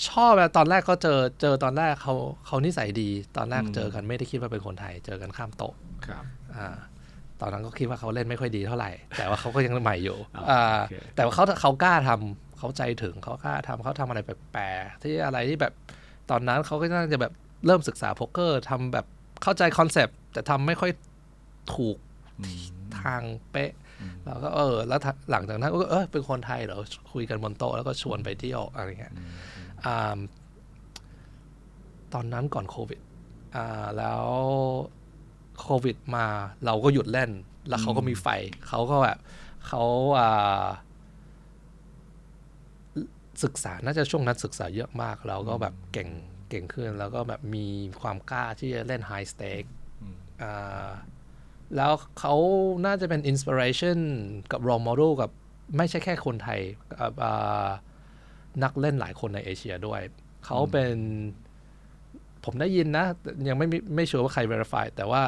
ชอบตอนแรกเขาเจอตอนแรกเขานิสัยดีตอนแรกเจอกันไม่ได้คิดว่าเป็นคนไทยเจอกันข้ามโต๊ะครับตอนนั้นก็คิดว่าเขาเล่นไม่ค่อยดีเท่าไหร่แต่ว่าเขาก็ยังใหม่อยู่แต่ว่าเขากล้าทำเขาใจถึงเขากล้าทำเขาทำอะไรแปลกๆที่อะไรที่แบบตอนนั้นเขาก็น่าจะแบบเริ่มศึกษาโป๊กเกอร์ทำแบบเข้าใจคอนเซปต์แต่ทำไม่ค่อยถูกทางเป๊ะแล้วก็แล้วหลังจากนั้นก็เป็นคนไทยเหรอคุยกันบนโต๊ะแล้วก็ชวนไปเที่ยวอะไรเงี้ยตอนนั้นก่อนโควิดแล้วโควิดมาเราก็หยุดเล่นแล้วเขาก็มีไฟเขาก็แบบเขาศึกษาน่าจะช่วงนั้นศึกษาเยอะมากแล้วก็แบบเก่งขึ้นแล้วก็แบบมีความกล้าที่จะเล่นไฮสเต็กแล้วเขาน่าจะเป็นอินสปิเรชันกับโรลโมเดลกับไม่ใช่แค่คนไทยกับนักเล่นหลายคนในเอเชียด้วยเขาเป็นผมได้ยินนะยังไม่ชัวร์ว่าใคร verify แต่ว่า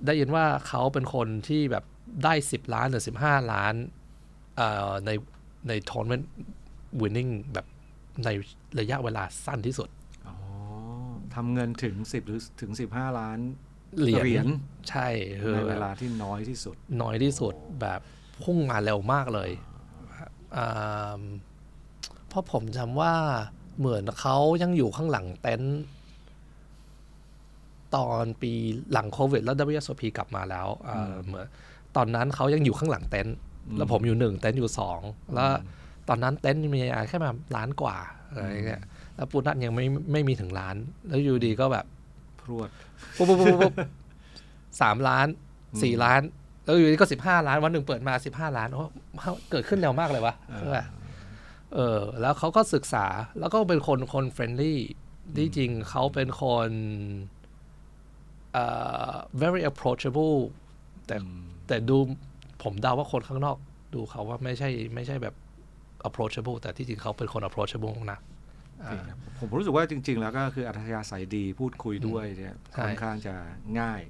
ได้ยินว่าเขาเป็นคนที่แบบได้10 ล้านหรือ15 ล้านใน tournament winning แบบในระยะเวลาสั้นที่สุดทำเงินถึง10หรือถึง15 ล้านเหรียญใช่ในเวลาที่น้อยที่สุดแบบพุ่งมาเร็วมากเลยเพราะผมจำว่าเหมือนเขายังอยู่ข้างหลังเต็นท์ตอนปีหลังโควิดแล้ว WSOP กลับมาแล้วเหมือนตอนนั้นเขายังอยู่ข้างหลังเต็นท์แล้วผมอยู่1เต็นท์อยู่2แล้วตอนนั้นเต็นท์มีแค่แบบล้านกว่าอะไรเงี้ยแล้วปูนัทยังไม่มีถึงล้านแล้วอยู่ดีก็แบบพรวดปุ๊บ3 ล้าน4 ล้านแล้วอยู่ดีก็15 ล้านวันหนึ่งเปิดมา15 ล้านเกิดขึ้นเร็วมากเลยวะแล้วเขาก็ศึกษาแล้วก็เป็นคนเฟรนลี่ที่จริงเขาเป็นคนvery approachable แต่ดูผมเดาว่าคนข้างนอกดูเขาว่าไม่ใช่แบบ approachable แต่ที่จริงเขาเป็นคน approachable นะผมรู้สึกว่าจริงๆแล้วก็คืออัธยาศัยดีพูดคุยด้วยเนี่ยค่อนข้างจะง่าย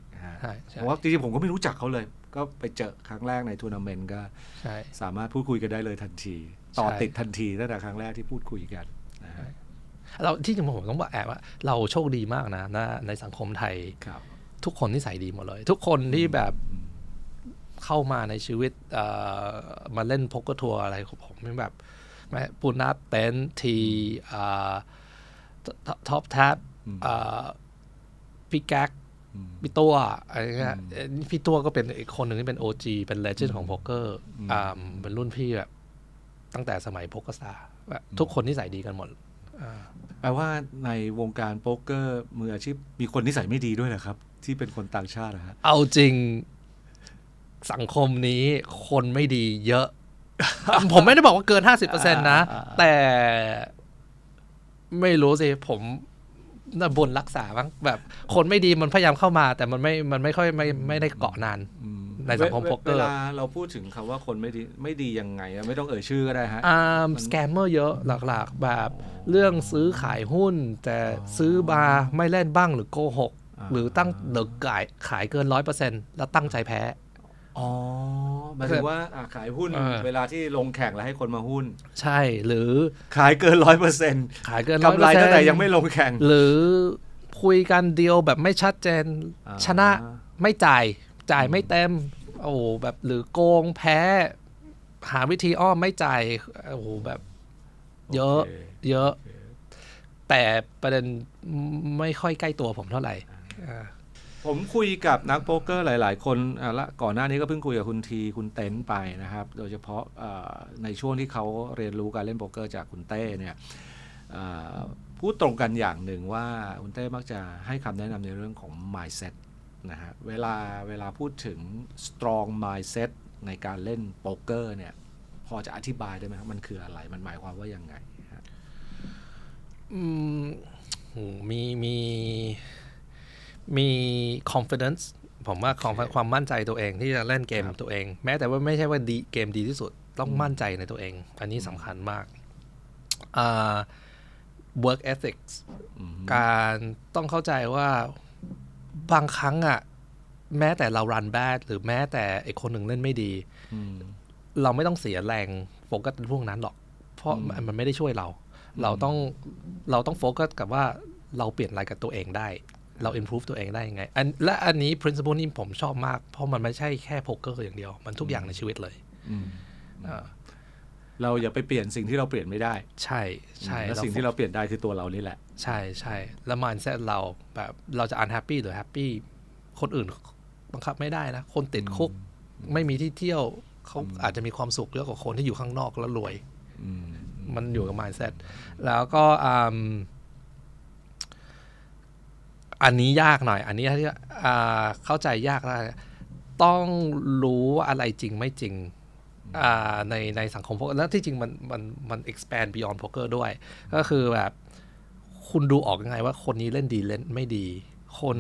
เพราะว่าจริงๆผมก็ไม่รู้จักเขาเลยก็ไปเจอครั้งแรกในทัวร์นาเมนต์ก็สามารถพูดคุยกันได้เลยทันทีต่อติดทันทีตั้งแต่ครั้งแรกที่พูดคุยกันเราที่จริงผมต้องบอกว่าเราโชคดีมากนะในสังคมไทยทุกคนนิสัยดีหมดเลยทุกคนที่แบบเข้ามาในชีวิตมาเล่นโป๊กเกอร์ทัวร์อะไรของผมแบบปูนัทเต็นทีท็อปแท็บพี่แก๊กพี่ตัวอะไรเงี้ยพี่ตัวก็เป็นอีกคนหนึ่งที่เป็น OG เป็นเลเจนด์ของโป๊กเกอร์เป็นรุ่นพี่แบบตั้งแต่สมัยโป๊กเกอร์สตาร์ทุกคนนิสัยดีกันหมดแปลว่าในวงการโป๊กเกอร์มืออาชีพมีคนนิสัยไม่ดีด้วยเหรอครับที่เป็นคนต่างชาตินะฮะเอาจริงสังคมนี้คนไม่ดีเยอะ ผมไม่ได้บอกว่าเกิน 50% นะแต่ไม่รู้สิผม บนรักษาบ้างแบบคนไม่ดีมันพยายามเข้ามาแต่มันไม่ค่อยไม่ได้เกาะนานในสังคมโป๊กเกอร์เวลาเราพูดถึงคำว่าคนไม่ดียังไงไม่ต้องเอ่ยชื่อก็ได้ฮะสแกมเมอร์เยอะหลักๆแบบเรื่องซื้อขายหุ้นแต่ซื้อบาร์ไม่เล่นบ้างหรือโกหกหรือตั้งหรือขายเกิน 100% แล้วตั้งใจแพ้อ๋อหมายถึงว่าขายหุ้นเวลาที่ลงแข่งแล้วให้คนมาหุ้นใช่หรือขายเกิน 100% ขายเกิน 100% กำไรตั้งแต่ยังไม่ลงแข่งหรือคุยกันเดียวแบบไม่ชัดเจนชนะไม่จ่ายไม่เต็มโอ้แบบหรือโกงแพ้หาวิธีอ้อมไม่จ่ายโอ้แบบเยอะแต่ประเด็นไม่ค่อยใกล้ตัวผมเท่าไหร่ผมคุยกับนักโป๊กเกอร์หลายๆคนละก่อนหน้านี้ก็เพิ่งคุยกับคุณทีคุณเต้นไปนะครับโดยเฉพาะในช่วงที่เขาเรียนรู้การเล่นโป๊กเกอร์จากคุณเต้เนี่ยพูดตรงกันอย่างหนึ่งว่าคุณเต้มักจะให้คำแนะนำในเรื่องของ mindset นะฮะเวลาพูดถึง strong mindset ในการเล่นโป๊กเกอร์เนี่ยพอจะอธิบายได้ไหมครับมันคืออะไรมันหมายความว่ายังไงมี confidence ผมว่าความมั่นใจตัวเองที่จะเล่นเกมตัวเองแม้แต่ว่าไม่ใช่ว่าเกมดีที่สุดต้องมั่นใจในตัวเองอันนี้สำคัญมากwork ethics การต้องเข้าใจว่าบางครั้งอ่ะแม้แต่เรา run bad หรือแม้แต่ไอ้คนหนึ่งเล่นไม่ดีเราไม่ต้องเสียแรงโฟกัสพวกนั้นหรอกเพราะมันไม่ได้ช่วยเราต้องโฟกัสกับว่าเราเปลี่ยนอะไรกับตัวเองได้เรา improve ตัวเองได้ยังไงและอันนี้ principle นี้ผมชอบมากเพราะมันไม่ใช่แค่โป๊กเกอร์อย่างเดียวมันทุกอย่างในชีวิตเลยเราอย่าไปเปลี่ยนสิ่งที่เราเปลี่ยนไม่ได้ใช่และสิ่งที่เราเปลี่ยนได้คือตัวเรานี่แหละใช่แล้ว mindset เราแบบเราจะ unhappy หรือ happy คนอื่นบังคับไม่ได้นะคนติดคุกไม่มีที่เที่ยวเขาอาจจะมีความสุขเยอะกว่าคนที่อยู่ข้างนอกแล้วรวยมันอยู่กับ mindset แล้วก็อันนี้ยากหน่อยอันนี้เข้าใจยากนะต้องรู้ว่าอะไรจริงไม่จริงในสังคมโป๊กเกอร์แล้วที่จริงมัน expand beyond poker ด้วยก็คือแบบคุณดูออกยังไงว่าคนนี้เล่นดีเล่นไม่ดีคน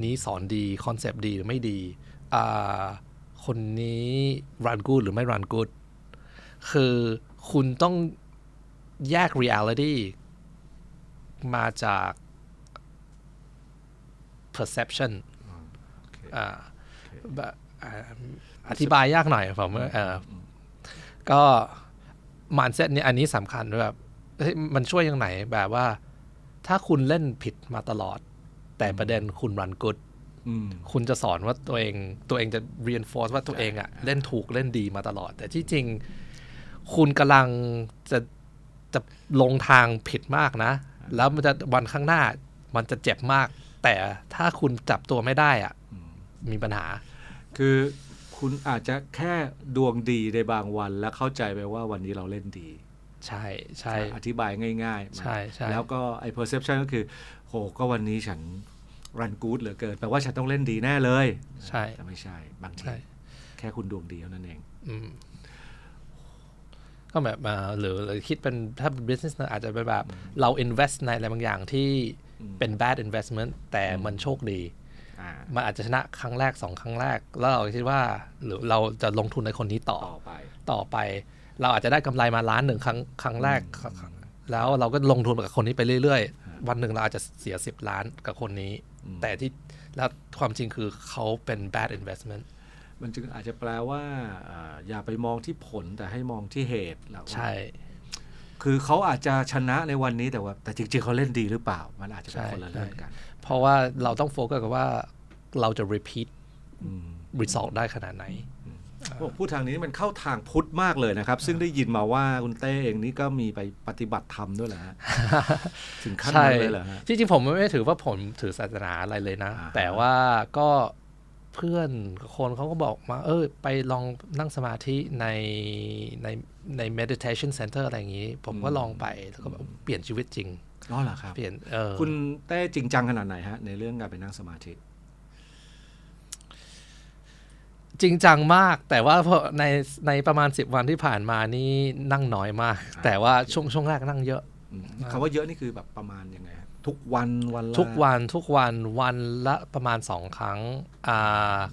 นี้สอนดีคอนเซปต์ดีหรือไม่ดีคนนี้ run good หรือไม่ run good คือคุณต้องแยก reality มาจาก perception อธิบายยากหน่อยผมก็ mindset นี้อันนี้สำคัญแบบมันช่วยยังไงแบบว่าถ้าคุณเล่นผิดมาตลอดแต่ประเด็นคุณ run good คุณจะสอนว่าตัวเองจะ reinforce ว่าตัวเองอะเล่นถูกเล่นดีมาตลอดแต่ที่จริงคุณกำลังจะลงทางผิดมากนะแล้วมันจะวันข้างหน้ามันจะเจ็บมากแต่ถ้าคุณจับตัวไม่ได้อ่ะมีปัญหาคือคุณอาจจะแค่ดวงดีในบางวันแล้วเข้าใจไปว่าวันนี้เราเล่นดีใช่อธิบายง่ายๆใช่แล้วก็ไอ้ perception ก็คือโหก็วันนี้ฉัน run good เหลือเกินแปลว่าฉันต้องเล่นดีแน่เลยใช่แต่ไม่ใช่บางทีแค่คุณดวงดีเท่านั้นเองก็แบบหรือคิดเป็นถ้า business อาจจะเป็นแบบเรา invest ในอะไรบางอย่างที่เป็น bad investment แต่มันโชคดีมันอาจจะชนะครั้งแรก2ครั้งแรกแล้วเราคิดว่าหรือเราจะลงทุนในคนนี้ต่อไปเราอาจจะได้กำไรมาล้านหนึ่งครั้งแรกแล้วเราก็ลงทุนกับคนนี้ไปเรื่อยๆวันหนึ่งเราอาจจะเสีย10ล้านกับคนนี้แต่ที่แล้วความจริงคือเขาเป็น bad investment มันจึงอาจจะแปลว่าอย่าไปมองที่ผลแต่ให้มองที่เหตุแล้วใช่คือเขาอาจจะชนะในวันนี้แต่จริงๆเขาเล่นดีหรือเปล่ามันอาจจะเป็นคนละเรื่องกันเพราะว่าเราต้องโฟกัสกับว่าเราจะ repeat result ได้ขนาดไหนพูดทางนี้มันเข้าทางพุทธมากเลยนะครับซึ่งได้ยินมาว่าคุณเต้เองนี่ก็มีไปปฏิบัติธรรมด้วยแหละถึงขั้นนั้นเลยเหรอฮะจริงๆผมไม่ถือว่าผมถือศาสนาอะไรเลยนะแต่ว่าก็เพื่อนคนเขาก็บอกมาไปลองนั่งสมาธิใน meditation center อะไรอย่างนี้ผมก็ลองไปแล้วก็เปลี่ยนชีวิตจริงอ๋อเหรอครับเปลี่ยนคุณเต้จริงจังขนาดไหนฮะในเรื่องการไปนั่งสมาธิจริงจังมากแต่ว่าในประมาณ10วันที่ผ่านมานี่นั่งน้อยมากแต่ว่าช่วงแรกนั่งเยอะคำว่าเยอะนี่คือแบบประมาณยังไงครับ ทุกวันวันละ ทุกวันวันละประมาณ2ครั้ง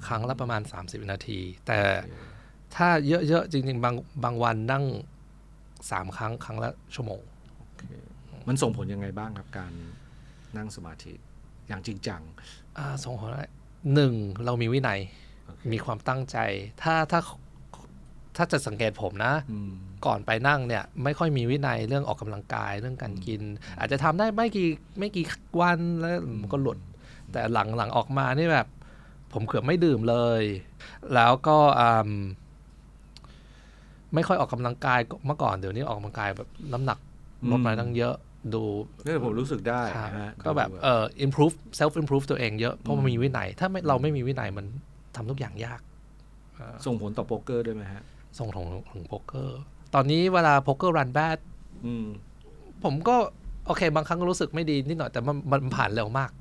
ครั้งละประมาณ30นาทีแต่ถ้าเยอะๆจริงๆบางวันนั่ง3ครั้งละชั่วโมง มันส่งผลยังไงบ้างครับการนั่งสมาธิอย่างจริงจัง ส่งผลอะไรหนึ่งเรามีวินัย มีความตั้งใจถ้าจะสังเกตผมนะ ก่อนไปนั่งเนี่ยไม่ค่อยมีวินัยเรื่องออกกำลังกายเรื่องการกิน อาจจะทำได้ไม่กี่วันแล้วมันก็หลุด แต่หลังออกมานี่แบบ ผมเกือบไม่ดื่มเลย แล้วก็ไม่ค่อยออกกำลังกายเมื่อก่อนเดี๋ยวนี้ออกกำลังกายแบบน้ำหนักลดมาตั้งเยอะดูนี่ผมรู้สึกได้ฮะ ก็แบบimprove self improve ตัวเองเยอะเพราะมันมีวินัยถ้าเราไม่มีวินัยมันทำทุกอย่างยากส่งผลต่อโป๊กเกอร์ด้วยไหมฮะส่งถึงโป๊กเกอร์ตอนนี้เวลาโป๊กเกอร์รันแบดผมก็โอเคบางครั้งก็รู้สึกไม่ดีนิดหน่อยแต่มันผ่านเร็วมาก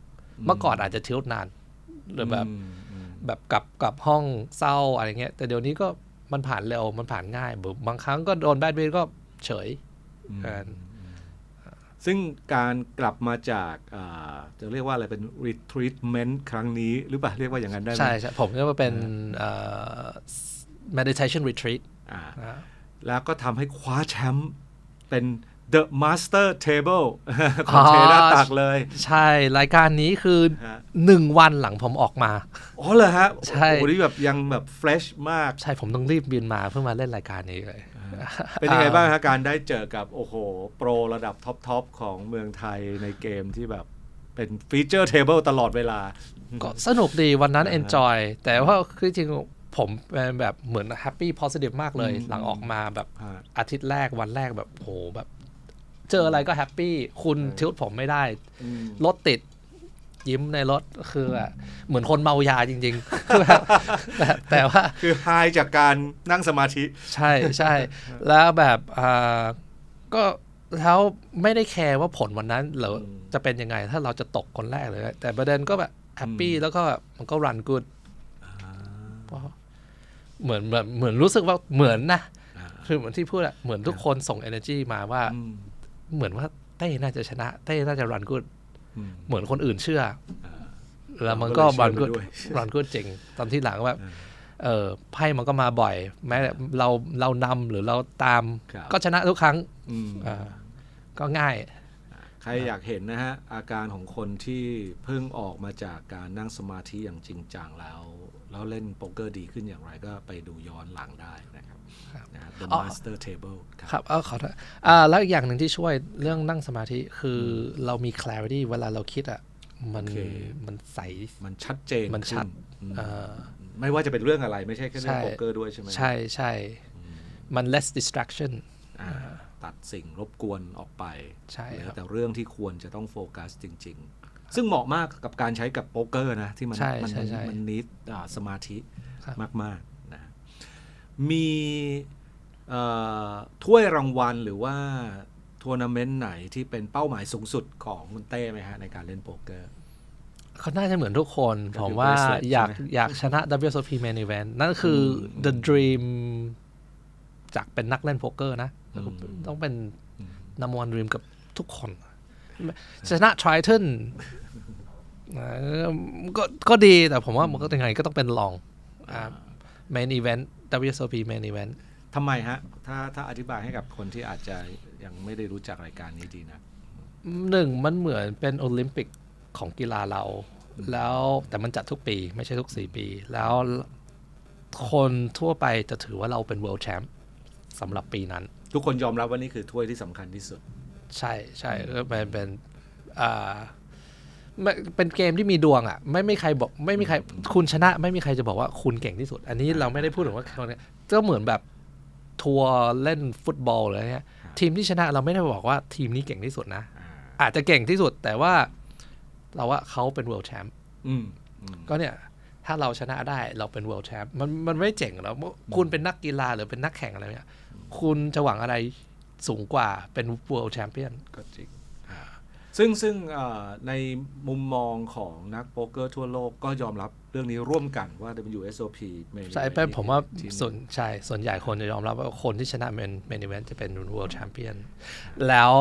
เมื่อก่อนอาจจะทิลต์นานหรือแบบกลับห้องเศร้าอะไรเงี้ยแต่เดี๋ยวนี้ก็มันผ่านเร็วมันผ่านง่ายบางครั้งก็โดนแบดเวทก็เฉยซึ่งการกลับมาจากจะเรียกว่าอะไรเป็น retreatment ครั้งนี้หรือเปล่าเรียกว่าอย่างนั้นได้ไหมใช่ผมเรียกว่าเป็น meditation retreat แล้วก็ทำให้คว้าแชมป์เป็น The Master Table ของเทราตักเลยใช่รายการนี้คือ1วันหลังผมออกมาอ๋อเหรอฮะใช่โอ้โหนี่แบบยังแบบ fresh มากใช่ผมต้องรีบบินมาเพื่อมาเล่นรายการนี้เลยเป็นยังไงบ้างฮะการได้เจอกับโอ้โหโปรระดับท็อปของเมืองไทยในเกมที่แบบเป็นฟีเจอร์เทเบิลตลอดเวลาก็สนุกดีวันนั้น enjoy แต่ว่าคือจริงผมเป็นแบบเหมือน happy positive มากเลยหลังออกมาแบบอาทิตย์แรกวันแรกแบบโหแบบเจออะไรก็แฮปปี้คุณทิวผมไม่ได้รถติดยิ้มในรถคือเหมือนคนเมายาจริงๆแต่ว่าคือไฮจากการนั่งสมาธิใช่แล้วแบบก็แล้วไม่ได้แคร์ว่าผลวันนั้นหรือจะเป็นยังไงถ้าเราจะตกคนแรกเลยแต่ประเด็นก็แบบแฮปปี้แล้วก็มันก็รันกูดเหมือนรู้สึกว่าเหมือนนะคือเหมือนที่พูดเหมือนทุกคนส่ง energy มาว่าเหมือนว่าเต้น่าจะชนะเต้น่าจะรันกูดเหมือนคนอื่นเชื่อแล้วมันก็รันกูดจริงตอนที่หลังแบบไพ่มันก็มาบ่อยแม้เรานำหรือเราตามก็ชนะทุกครั้งก็ง่ายใครอยากเห็นนะฮะอาการของคนที่เพิ่งออกมาจากการนั่งสมาธิอย่างจริงจังแล้วเล่นโป๊กเกอร์ดีขึ้นอย่างไรก็ไปดูย้อนหลังได้นะครับThe Master Table ครับขอโทษแล้วอีกอย่างหนึ่งที่ช่วยเรื่องนั่งสมาธิคือเรามี clarity เวลาเราคิดมันใสมันชัดเจนมันชัดไม่ว่าจะเป็นเรื่องอะไรไม่ใช่แค่เรื่องโป๊กเกอร์ด้วยใช่ไหมใช่มัน less distraction ตัดสิ่งรบกวนออกไปเหลือแต่เรื่องที่ควรจะต้องโฟกัสจริงๆซึ่งเหมาะมากกับการใช้กับโป๊กเกอร์นะที่มันนิดสมาธิมากๆนะมีถ้วยรางวัลหรือว่าทัวร์นาเมนต์ไหนที่เป็นเป้าหมายสูงสุดของคุณเต้ไหมฮะในการเล่นโป๊กเกอร์เขาน่าจะเหมือนทุกคนผมว่าอยากชนะ WSOP Main Event นั่นคือ The Dream จากเป็นนักเล่นโป๊กเกอร์นะต้องเป็น number one dream กับทุกคนชนะ Triton ก็ดีแต่ผมว่ามันก็ยังไงก็ต้องเป็นรองMain Event WSOP Main Event ทำไมฮะถ้าอธิบายให้กับคนที่อาจจะยังไม่ได้รู้จักรายการนี้ดีนะหนึ่งมันเหมือนเป็นโอลิมปิกของกีฬาเราแล้วแต่มันจัดทุกปีไม่ใช่ทุก4ปีแล้วคนทั่วไปจะถือว่าเราเป็น World Champ สำหรับปีนั้นทุกคนยอมรับว่านี่คือถ้วยที่สำคัญที่สุดใช่เป็นเกมที่มีดวงไม่มีใครบอกไม่มีใครคุณชนะไม่มีใครจะบอกว่าคุณเก่งที่สุดอันนี้เราไม่ได้พูดถึงว่าคนนี้ก็เหมือนแบบทัวร์เล่นฟุตบอลอะไรเงี้ยทีมที่ชนะเราไม่ได้บอกว่าทีมนี้เก่งที่สุดนะอาจจะเก่งที่สุดแต่ว่าเราว่าเขาเป็น World Champ ก็เนี่ยถ้าเราชนะได้เราเป็น World Champ มันไม่เจ๋งแล้วคุณเป็นนักกีฬาหรือเป็นนักแข่งอะไรเนี่ยคุณจะหวังอะไรสูงกว่าเป็น World Champion ก็จริงซึ่งในมุมมองของนักโป๊กเกอร์ทั่วโลกก็ยอมรับเรื่องนี้ร่วมกันว่า WSOP ใช่เป็นผมว่าส่วนใหญ่คนจะยอมรับว่าคนที่ชนะMain Event จะเป็น World Champion แล้ว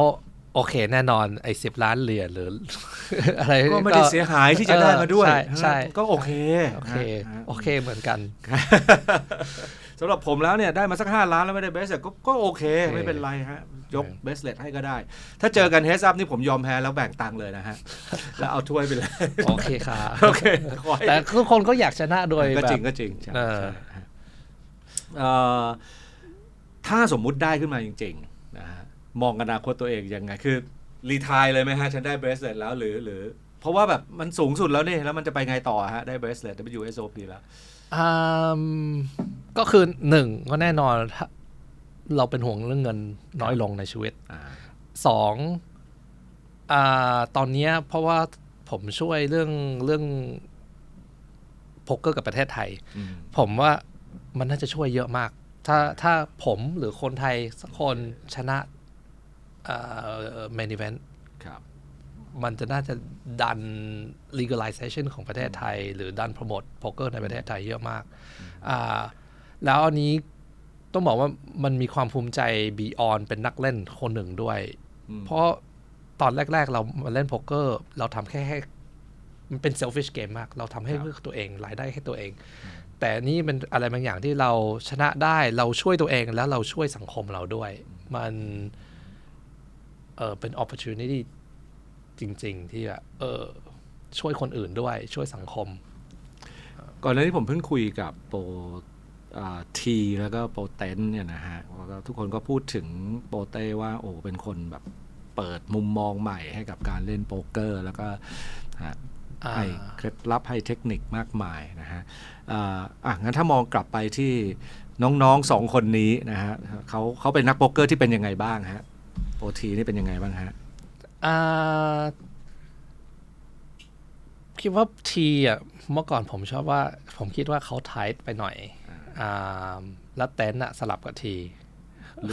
โอ โอเคแน่นอนไอ้10 ล้านเหรียญหรือ อะไร ก็ไม่ได้เสียหายที่จะได้มาด้วย ใช่ ก็โอเค โอเคเหมือนกัน สำหรับผมแล้วเนี่ยได้มาสัก5 ล้านแล้วไม่ได้เบสก็โอเคไม่เป็นไรฮะยกเบสเลตให้ก็ได้ถ้าเจอกันเฮดซับนี่ผมยอมแพ้แล้วแบ่งตังค์เลยนะฮะแล้วเอาถ้วยไปเลย โอเคค่ะ โอเค แต่ทุกคนก็อยากชนะโดย ก็ แบ จริ บ งก็จริงใช่ เออ ถ้าสมมุติได้ขึ้นมาจริงๆนะฮะมองอนาคตตัวเองยังไงคือรีไทร์เลยไหมฮะฉันได้เบสเลตแล้วหรือเพราะว่าแบบมันสูงสุดแล้วนี่แล้วมันจะไปไงต่อฮะได้เบสเลต WSOP แล้วก็คือ1ก็แน่นอนเราเป็นห่วงเรื่องเงินน้อยลงในชีวิต2ตอนนี้เพราะว่าผมช่วยเรื่องโป๊กเกอร์กับประเทศไทยผมว่ามันน่าจะช่วยเยอะมากถ้าผมหรือคนไทยสักคนชนะmain event มันจะน่าจะดัน legalization ของประเทศไทยหรือดันโปรโมทโป๊กเกอร์ในประเทศไทยเยอะมากแล้วอันนี้ต้องบอกว่ามันมีความภูมิใจ beyond เป็นนักเล่นคนหนึ่งด้วยเพราะตอนแรกๆเรามาเล่นโป๊กเกอร์เราทำแค่มันเป็น selfish game มากเราทำให้เพื่อตัวเองรายได้ให้ตัวเองแต่นี่เป็นอะไรบางอย่างที่เราชนะได้เราช่วยตัวเองแล้วเราช่วยสังคมเราด้วยมันเป็น opportunity จริงๆที่แบบช่วยคนอื่นด้วยช่วยสังคมก่อนหน้านี้ผมเพิ่งคุยกับโปรทีแล้วก็โปรเตนเนี่ยนะฮะทุกคนก็พูดถึงโปรเต้ว่าโอ้เป็นคนแบบเปิดมุมมองใหม่ให้กับการเล่นโป๊กเกอร์แล้วก็ให้เคล็ดลับให้เทคนิคมากมายนะฮะงั้นถ้ามองกลับไปที่น้องๆ2 คนนี้นะฮะเขาเป็นนักโป๊กเกอร์ที่เป็นยังไงบ้างฮะโปรทีนี่เป็นยังไงบ้างฮะคิดว่าทีเมื่อก่อนผมชอบว่าผมคิดว่าเขาไทป์ไปหน่อยแล้วเต้นสลับกับที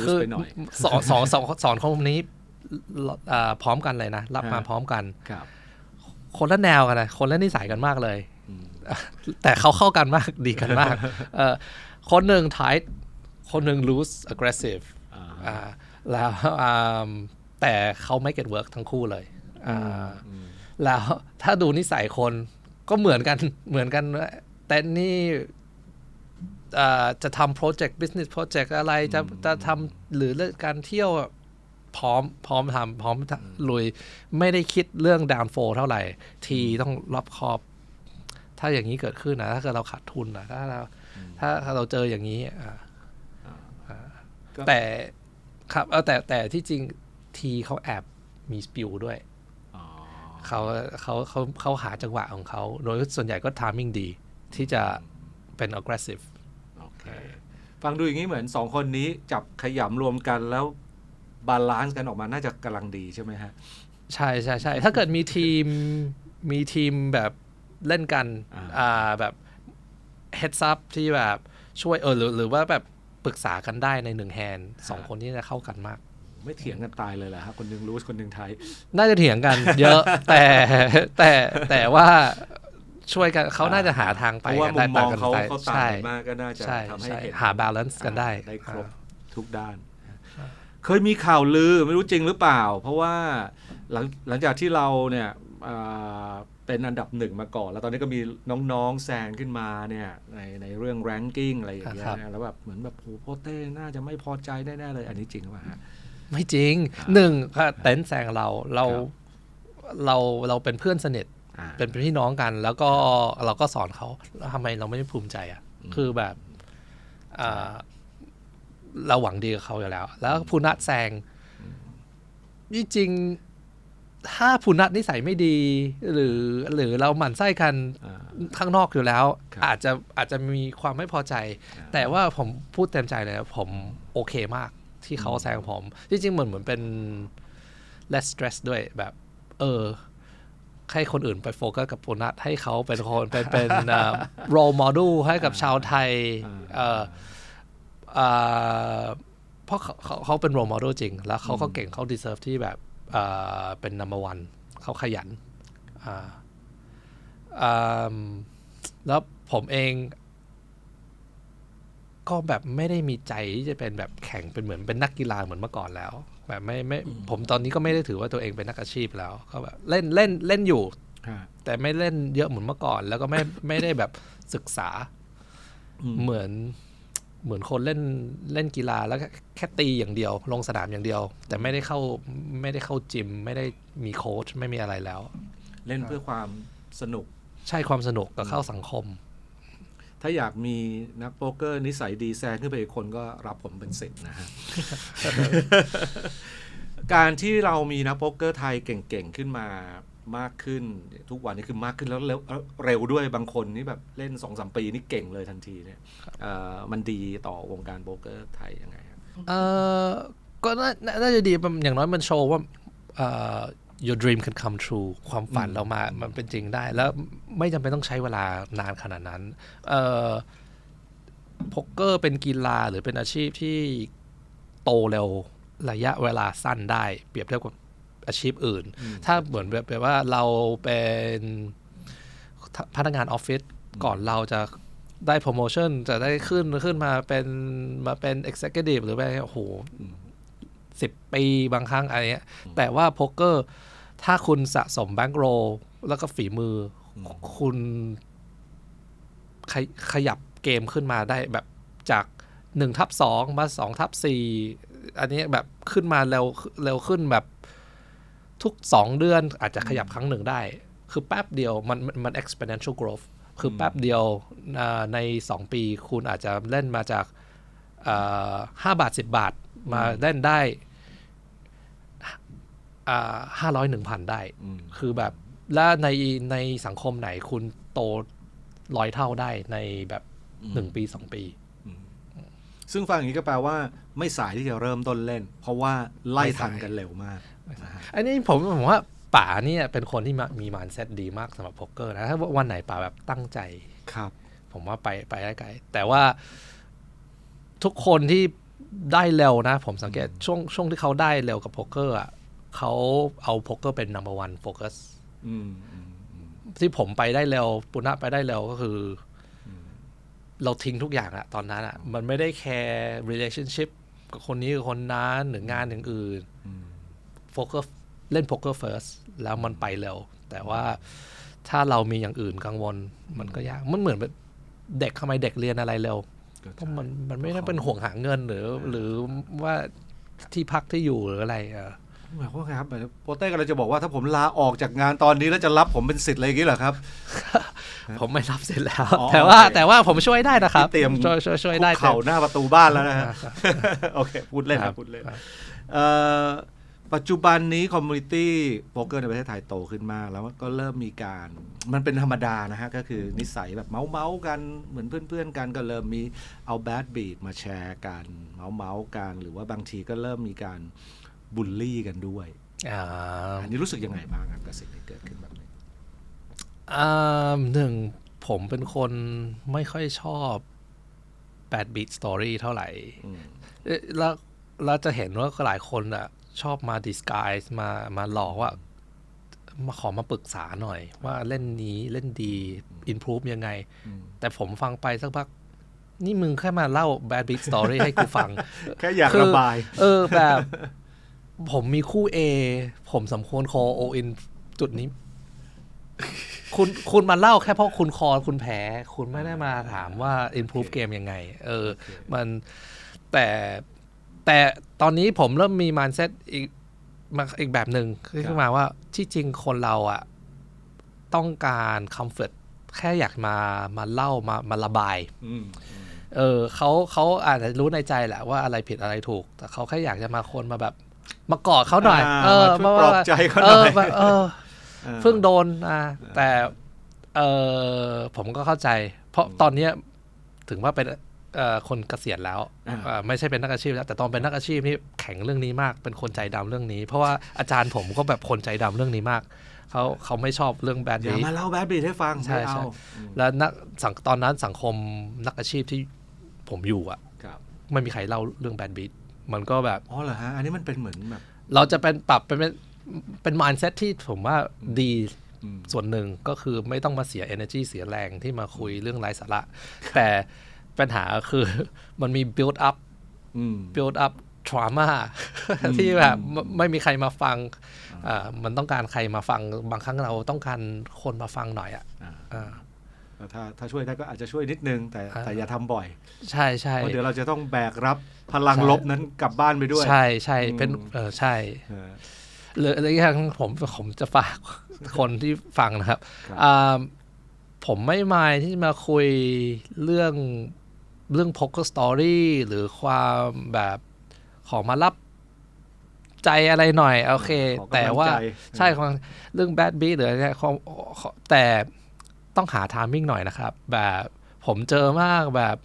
คือสอนคนนี้พร้อมกันเลยนะรับมาพร้อมกันคนละแนวกันนะคนละนิสัยกันมากเลยแต่เขาเข้ากันมากดีกันมากคนหนึ่ง tight คนหนึ่ง loose aggressive แล้วแต่เขาไม่ get work ทั้งคู่เลยแล้วถ้าดูนิสัยคนก็เหมือนกันแต่นี่จะทำ project business project อะไรจะทำหรือเรื่องการเที่ยวพร้อมทำพร้อมลุยไม่ได้คิดเรื่อง downfall เท่าไหร่ทีต้องรอบคอบถ้าอย่างนี้เกิดขึ้นนะถ้าเกิดเราขาดทุนนะถ้าเราเจออย่างนี้แต่ครับแต่ที่จริงทีเขาแอบมีสปิลด้วยเขาหาจังหวะของเขาโดยส่วนใหญ่ก็ timing ดีที่จะเป็น aggressive โอเคฟังดูอย่างนี้เหมือน2 คนนี้จับขยำรวมกันแล้วบาลานซ์กันออกมาน่าจะกำลังดีใช่ไหมฮะใช่ถ้าเกิดมีทีมแบบเล่นกันแบบ heads up ที่แบบช่วยหรือว่าแบบปรึกษากันได้ใน1 hand 2 คนนี้จะเข้ากันมากไม่เถียงกันตายเลยแหละฮะคนนึงรู้คนนึงไทยน่าจะเถียงกันเยอะ แต่ว่าช่วยกันเขาน่าจะหาทางไปกันได้ต่างกันเขาต่างกันมากก็น่าจะทำให้หา balance กันได้ครบทุกด้านเคยมีข่าวลือไม่รู้จริงหรือเปล่าเพราะว่าหลังจากที่เราเนี่ยเป็นอันดับ1มาก่อนแล้วตอนนี้ก็มีน้องๆแซงขึ้นมาเนี่ยในเรื่อง ranking อะไรอย่างเงี้ยแล้วแบบเหมือนแบบโปเต้น่าจะไม่พอใจแน่ๆเลยอันนี้จริงหรือเปล่าฮะไม่จริง1ค่ะเต้นแซงเราเป็นเพื่อนสนิทเป็นพี่น้องกันแล้วก็เราก็สอนเขาแล้วทำไมเราไม่ได้ภูมิใจคือแบบเราหวังดีกับเขาอยู่แล้วภูนัทแซงจริงถ้าภูนัทนิสัยไม่ดีหรือเราหมั่นไส้กันข้างนอกอยู่แล้วอาจจะมีความไม่พอใจแต่ว่าผมพูดเต็มใจเลยผมโอเคมากที่เขาแซงผมจริงๆเหมือนเป็น less stress ด้วยแบบให้คนอื่นไปโฟกัสกับภูนัทให้เขาเป็นคนเป็น role model ให้กับชาวไทยเพราะเขาเป็น role model จริงแล้วเขาก็เก่งเขา deserve ที่แบบเป็น number one เขาขยันแล้วผมเอง ก็แบบไม่ได้มีใจที่จะเป็นแบบแข่งเป็นเหมือนเป็นนักกีฬาเหมือนเมื่อก่อนแล้วแบบไม่ผมตอนนี้ก็ไม่ได้ถือว่าตัวเองเป็นนักอาชีพแล้วก็แบบเล่นอยู่แต่ไม่เล่นเยอะเหมือนเมื่อก่อนแล้วก็ไม่ได้แบบศึกษาเหมือนคนเล่นกีฬาแล้วแค่ตีอย่างเดียวลงสนามอย่างเดียวแต่ไม่ได้เข้าจิมไม่ได้มีโค้ชไม่มีอะไรแล้วเล่นเพื่อความสนุกใช่ความสนุกกับเข้าสังคมถ้าอยากมีนักโป๊กเกอร์นิสัยดีแซงขึ้นไปอีกคนก็รับผมเป็นศิษย์นะฮะ การที่เรามีนักโป๊กเกอร์ไทยเก่งๆขึ้นมามากขึ้นทุกวันนี้คือมากขึ้นแล้วเร็วด้วยบางคนนี่แบบเล่น 2-3 ปีนี่เก่งเลยทันทีเนี่ยมันดีต่อวงการโป๊กเกอร์ไทยยังไงครับก็น่าจะดีอย่างน้อยมันโชว์ว่าyour dream can come true ความฝันเรามันเป็นจริงได้แล้วไม่จำเป็นต้องใช้เวลานานขนาดนั้นโป๊กเกอร์เป็นกีฬาหรือเป็นอาชีพที่โตเร็วระยะเวลาสั้นได้เปรียบเทียบกับอาชีพอื่นถ้าเหมือนแบบว่าเราเป็นพนักงานออฟฟิศก่อนเราจะได้โปรโมชั่นจะได้ขึ้นมาเป็น executive หรือไปโอ้โห10 ปีบางครั้งอะไรเงี้ยแต่ว่าโป๊กเกอร์ถ้าคุณสะสมแบงก์โรลแล้วก็ฝีมือคุณขยับเกมขึ้นมาได้แบบจาก1/2 มา2/4อันนี้แบบขึ้นมาเร็วขึ้นแบบทุก2 เดือนอาจจะขยับครั้งหนึ่งได้คือแป๊บเดียวมัน exponential growth คือแป๊บเดียวใน2 ปีคุณอาจจะเล่นมาจาก5 บาท 10 บาทมาเล่นได้500 1,000 ได้คือแบบแล้วในสังคมไหนคุณโต100 เท่าได้ในแบบ1 ปี 2 ปีซึ่งฟังอย่างนี้ก็แปลว่าไม่สายที่จะเริ่มต้นเล่นเพราะว่าไล่ทันกันเร็วมากอันนี้ผมว่าป๋าเนี่ยเป็นคนที่มี mindset ดีมากสำหรับโป๊กเกอร์นะถ้าวันไหนป๋าแบบตั้งใจครับผมว่าไปได้ไกลแต่ว่าทุกคนที่ได้เร็วนะผมสังเกตช่วงที่เขาได้เร็วกับโป๊กเกอร์อ่ะเขาเอาโป๊กเกอร์เป็น number one focus ที่ผมไปได้เร็วปุณะไปได้เร็วก็คือเราทิ้งทุกอย่างอะตอนนั้นอะมันไม่ได้แคร์ relationship กับคนนี้กับคนนั้นหรืองานอย่างอื่นโฟกัสเล่นโป๊กเกอร์ first แล้วมันไปเร็วแต่ว่าถ้าเรามีอย่างอื่นกังวลมันก็ยากมันเหมือนเด็กทำไมเด็กเรียนอะไรเร็วเพราะมันไม่ได้เป็นห่วงหาเงินหรือว่าที่พักที่อยู่หรืออะไรหมายความว่าไงครับโปเต้ก็เลยจะบอกว่าถ้าผมลาออกจากงานตอนนี้แล้วจะรับผมเป็นศิษย์อะไรอย่างนี้เหรอครับ ผมไม่รับเสร็จแล้วแต่ว่าผมช่วยได้นะครับเตรียมช่วยได้เข่าหน้าประตูบ้านแล้วนะฮะโอเคพูดเล่นนะพูดเล่นปัจจุบันนี้คอมมูนิตี้โป๊กเกอร์ในประเทศไทยโตขึ้นมากแล้วก็เริ่มมีการมันเป็นธรรมดานะฮะก็คือนิสัยแบบเมาส์กันเหมือนเพื่อนๆกันก็เริ่มมีเอาแบดบีทมาแชร์กันเมาส์กันหรือว่าบางทีก็เริ่มมีการบูลลี่กันด้วยอันนี้รู้สึกยังไงบ้างครับกับสิ่งที่เกิดขึ้นแบบนี้หนึ่งผมเป็นคนไม่ค่อยชอบbad beat story เท่าไหร่แล้วเราจะเห็นว่าหลายคนอ่ะชอบมา disguise มาหลอกว่าขอมาปรึกษาหน่อยว่าเล่นนี้เล่นดี improve ยังไงแต่ผมฟังไปสักพักนี่มึงแค่มาเล่า bad beat story ให้กูฟัง แค่อยากระบายแบบผมมีคู่ A ผมสมควรคอ all in จุดนี้คุณมาเล่าแค่เพราะคุณคอคุณแพ้คุณไม่ได้มาถามว่า improve เกมยังไงมันแต่ตอนนี้ผมเริ่มมี mindset อีกแบบหนึ่งขึ้นมาว่าที่จริงคนเราอ่ะต้องการ comfort แค่อยากมาเล่ามาระบายเขาอาจจะรู้ในใจแหละว่าอะไรผิดอะไรถูกแต่เขาแค่อยากจะมาคนมาแบบมากอดเขาหน่อยมาปลอบใจเขาหน่อยเพิ่งโดนแต่ผมก็เข้าใจเพราะตอนนี้ถึงว่าเป็นคนเกษียณแล้วไม่ใช่เป็นนักอาชีพแล้วแต่ตอนเป็นนักอาชีพนี่แข็งเรื่องนี้มากเป็นคนใจดำเรื่องนี้เพราะว่าอาจารย์ผมก็แบบคนใจดำเรื่องนี้มากเขาไม่ชอบเรื่องแบดบีทอย่ามาเล่าแบดบีทให้ฟังใช่แล้วตอนนั้นสังคมนักอาชีพที่ผมอยู่อ่ะไม่มีใครเล่าเรื่องแบดบีทมันก็แบบอ๋อเหรอฮะอันนี้มันเป็นเหมือนแบบเราจะเป็นปรับเป็น mindset ที่ผมว่าดีส่วนหนึ่งก็คือไม่ต้องมาเสีย energy เสียแรงที่มาคุยเรื่องไร้สาระ ปัญหาคือมันมี build up trauma ที่แบบไม่มีใครมาฟังมันต้องการใครมาฟังบางครั้งเราต้องการคนมาฟังหน่อยถ้าช่วยได้ก็อาจจะช่วยนิดนึงแต่อย่าทำบ่อยใช่ใช่เพราะเดี๋ยวเราจะต้องแบกรับพลังลบนั้นกลับบ้านไปด้วยใช่ใช่เป็นใช่เลยอย่างผมจะฝากคนที่ฟังนะครับผมไม่มายที่มาคุยเรื่อง poker story หรือความแบบขอมารับใจอะไรหน่อยโอเคแต่ว่าใช่เรื่อง bad beat หรืออะไรแต่ต้องหา timing หน่อยนะครับแบบผมเจอมากแบบ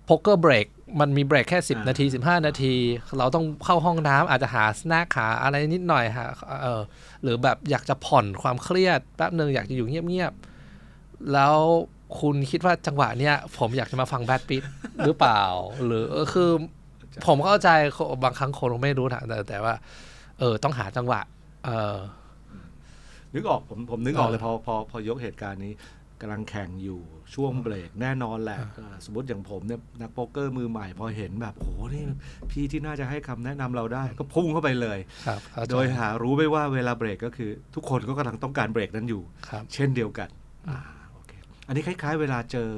poker break มันมีเบรกแค่10นาที15นาทีเราต้องเข้าห้องน้ำอาจจะหาสแน็คหาอะไรนิดหน่อยฮะหรือแบบอยากจะผ่อนความเครียดแป๊บนึงอยากจะอยู่เงียบๆแล้วคุณคิดว่าจังหวะเนี้ยผมอยากจะมาฟัง bad beat หรือเปล่าหรือคือผมเข้าใจบางครั้งคนไม่รู้นะแต่ว่าต้องหาจังหวะนึกออกผมนึกออกเลยพอยกเหตุการณ์นี้กำลังแข่งอยู่ช่วงเบรกแน่นอนแหละสมมติอย่างผมเนี่ยนักโป๊กเกอร์มือใหม่พอเห็นแบบโหนี่พี่ที่น่าจะให้คำแนะนำเราได้ก็พุ่งเข้าไปเลยโดยหารู้ไม่ว่าเวลาเบรกก็คือทุกคนก็กำลังต้องการเบรกนั้นอยู่เช่นเดียวกันโอเคอันนี้คล้ายๆเวลาเจอ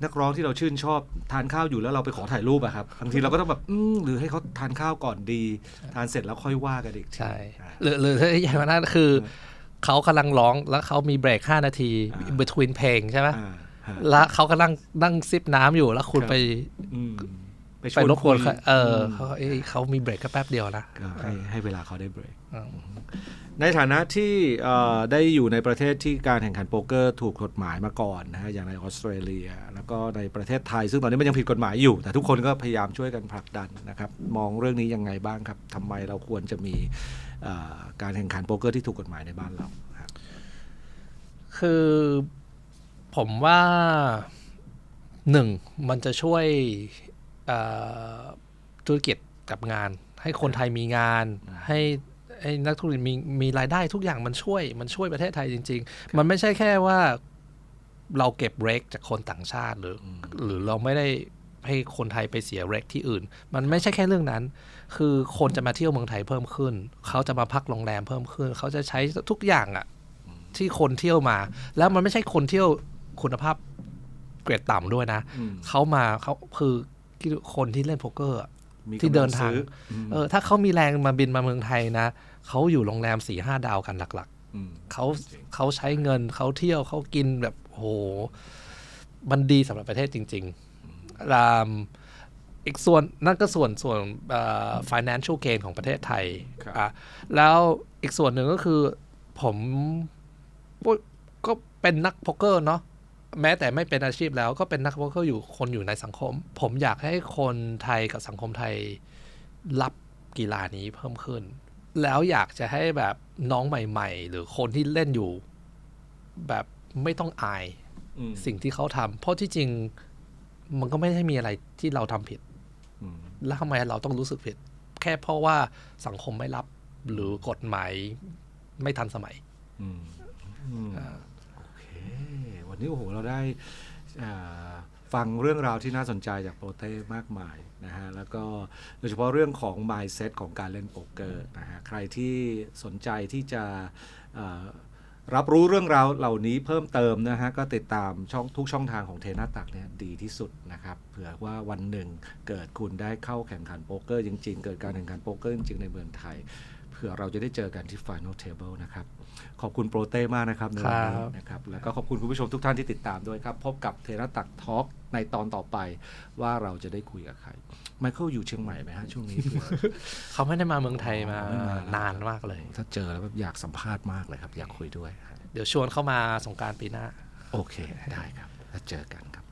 นักร้องที่เราชื่นชอบทานข้าวอยู่แล้วเราไปขอถ่ายรูปอะครับบางทีเราก็ต้องแบบหรือให้เขาทานข้าวก่อนดีทานเสร็จแล้วค่อยว่ากันอีกใช่หรือใหญ่กว่านั้นคือเขากำลังร้องแล้วเขามีเบรก5นาที between เพลงใช่ไหมแล้วเขากำลังนั่งซิปน้ำอยู่แล้วคุณไปรบกวนเขามีเบรกแค่แป๊บเดียวนะให้เวลาเขาได้เบรกในฐานะที่ได้อยู่ในประเทศที่การแข่งขันโป๊กเกอร์ถูกกฎหมายมาก่อนนะฮะอย่างในออสเตรเลียแล้วก็ในประเทศไทยซึ่งตอนนี้มันยังผิดกฎหมายอยู่แต่ทุกคนก็พยายามช่วยกันผลักดันนะครับมองเรื่องนี้ยังไงบ้างครับทำไมเราควรจะมีการแข่งขันโป๊กเกอร์ที่ถูกกฎหมายในบ้านเราคือผมว่า1มันจะช่วยธุรกิจกับงานให้คนไทยมีงานให้นักธุรกิจมีรายได้ทุกอย่างมันช่วยประเทศไทยจริงๆมันไม่ใช่แค่ว่าเราเก็บเรกจากคนต่างชาติหรือเราไม่ได้ให้คนไทยไปเสียเรกที่อื่นมันไม่ใช่แค่เรื่องนั้นคือคนจะมาเที่ยวเมืองไทยเพิ่มขึ้นเขาจะมาพักโรงแรมเพิ่มขึ้นเขาจะใช้ทุกอย่างอะที่คนเที่ยวมาแล้วมันไม่ใช่คนเที่ยวคุณภาพเกรดต่ำด้วยนะเขาคือคนที่เล่นโป๊กเกอร์ที่เดินทางถ้าเขามีแรงมาบินมาเมืองไทยนะเขาอยู่โรงแรม 4-5 ดาวกันหลักๆเขาใช้เงินเขาเที่ยวเขากินแบบโหมันดีสำหรับประเทศจริงๆอีกส่วนนั่นก็ส่วนfinancial gain ของประเทศไทยแล้วอีกส่วนหนึ่งก็คือผมก็เป็นนักโป๊กเกอร์เนาะแม้แต่ไม่เป็นอาชีพแล้วก็เป็นนักโป๊กเกอร์อยู่ในสังคมผมอยากให้คนไทยกับสังคมไทยรับกีฬานี้เพิ่มขึ้นแล้วอยากจะให้แบบน้องใหม่ๆหรือคนที่เล่นอยู่แบบไม่ต้องอายสิ่งที่เขาทำเพราะที่จริงมันก็ไม่ได้มีอะไรที่เราทำผิดแล้วทำไมเราต้องรู้สึกผิดแค่เพราะว่าสังคมไม่รับหรือกฎหมายไม่ทันสมัยโอเควันนี้โอ้โหเราได้ฟังเรื่องราวที่น่าสนใจจากโปรเต้มากมายนะฮะแล้วก็โดยเฉพาะเรื่องของ mindset ของการเล่นโป๊กเกอร์นะฮะใครที่สนใจที่จะรับรู้เรื่องราวเหล่านี้เพิ่มเติมนะฮะก็ติดตามทุกช่องทางของเทน่าตักเนี่ยดีที่สุดนะครับเผื่อว่าวันหนึ่งเกิดคุณได้เข้าแข่งขันโป๊กเกอร์จริงๆเกิดการแข่งขันโป๊กเกอร์จริงๆในเมืองไทยเผื่อเราจะได้เจอกันที่ Final Table นะครับขอบคุณโปรเต้มากนะครับในวันนี้นะครับแล้วก็ขอบคุณคุณผู้ชมทุกท่านที่ติดตามด้วยครับพบกับเทน่าตักทอล์กในตอนต่อไปว่าเราจะได้คุยกับใครไมเคิลอยู่เชียงใหม่ไหมฮะช่วงนี้ เขาไม่ได้มาเมืองไทยมานานมากเลยถ้าเจอแล้วแบบอยากสัมภาษณ์มากเลยครับอยากคุยด้วยเดี๋ยวชวนเข้ามาสงกรานต์ปีหน้าโอเคได้ครับแล้วเจอกันครับ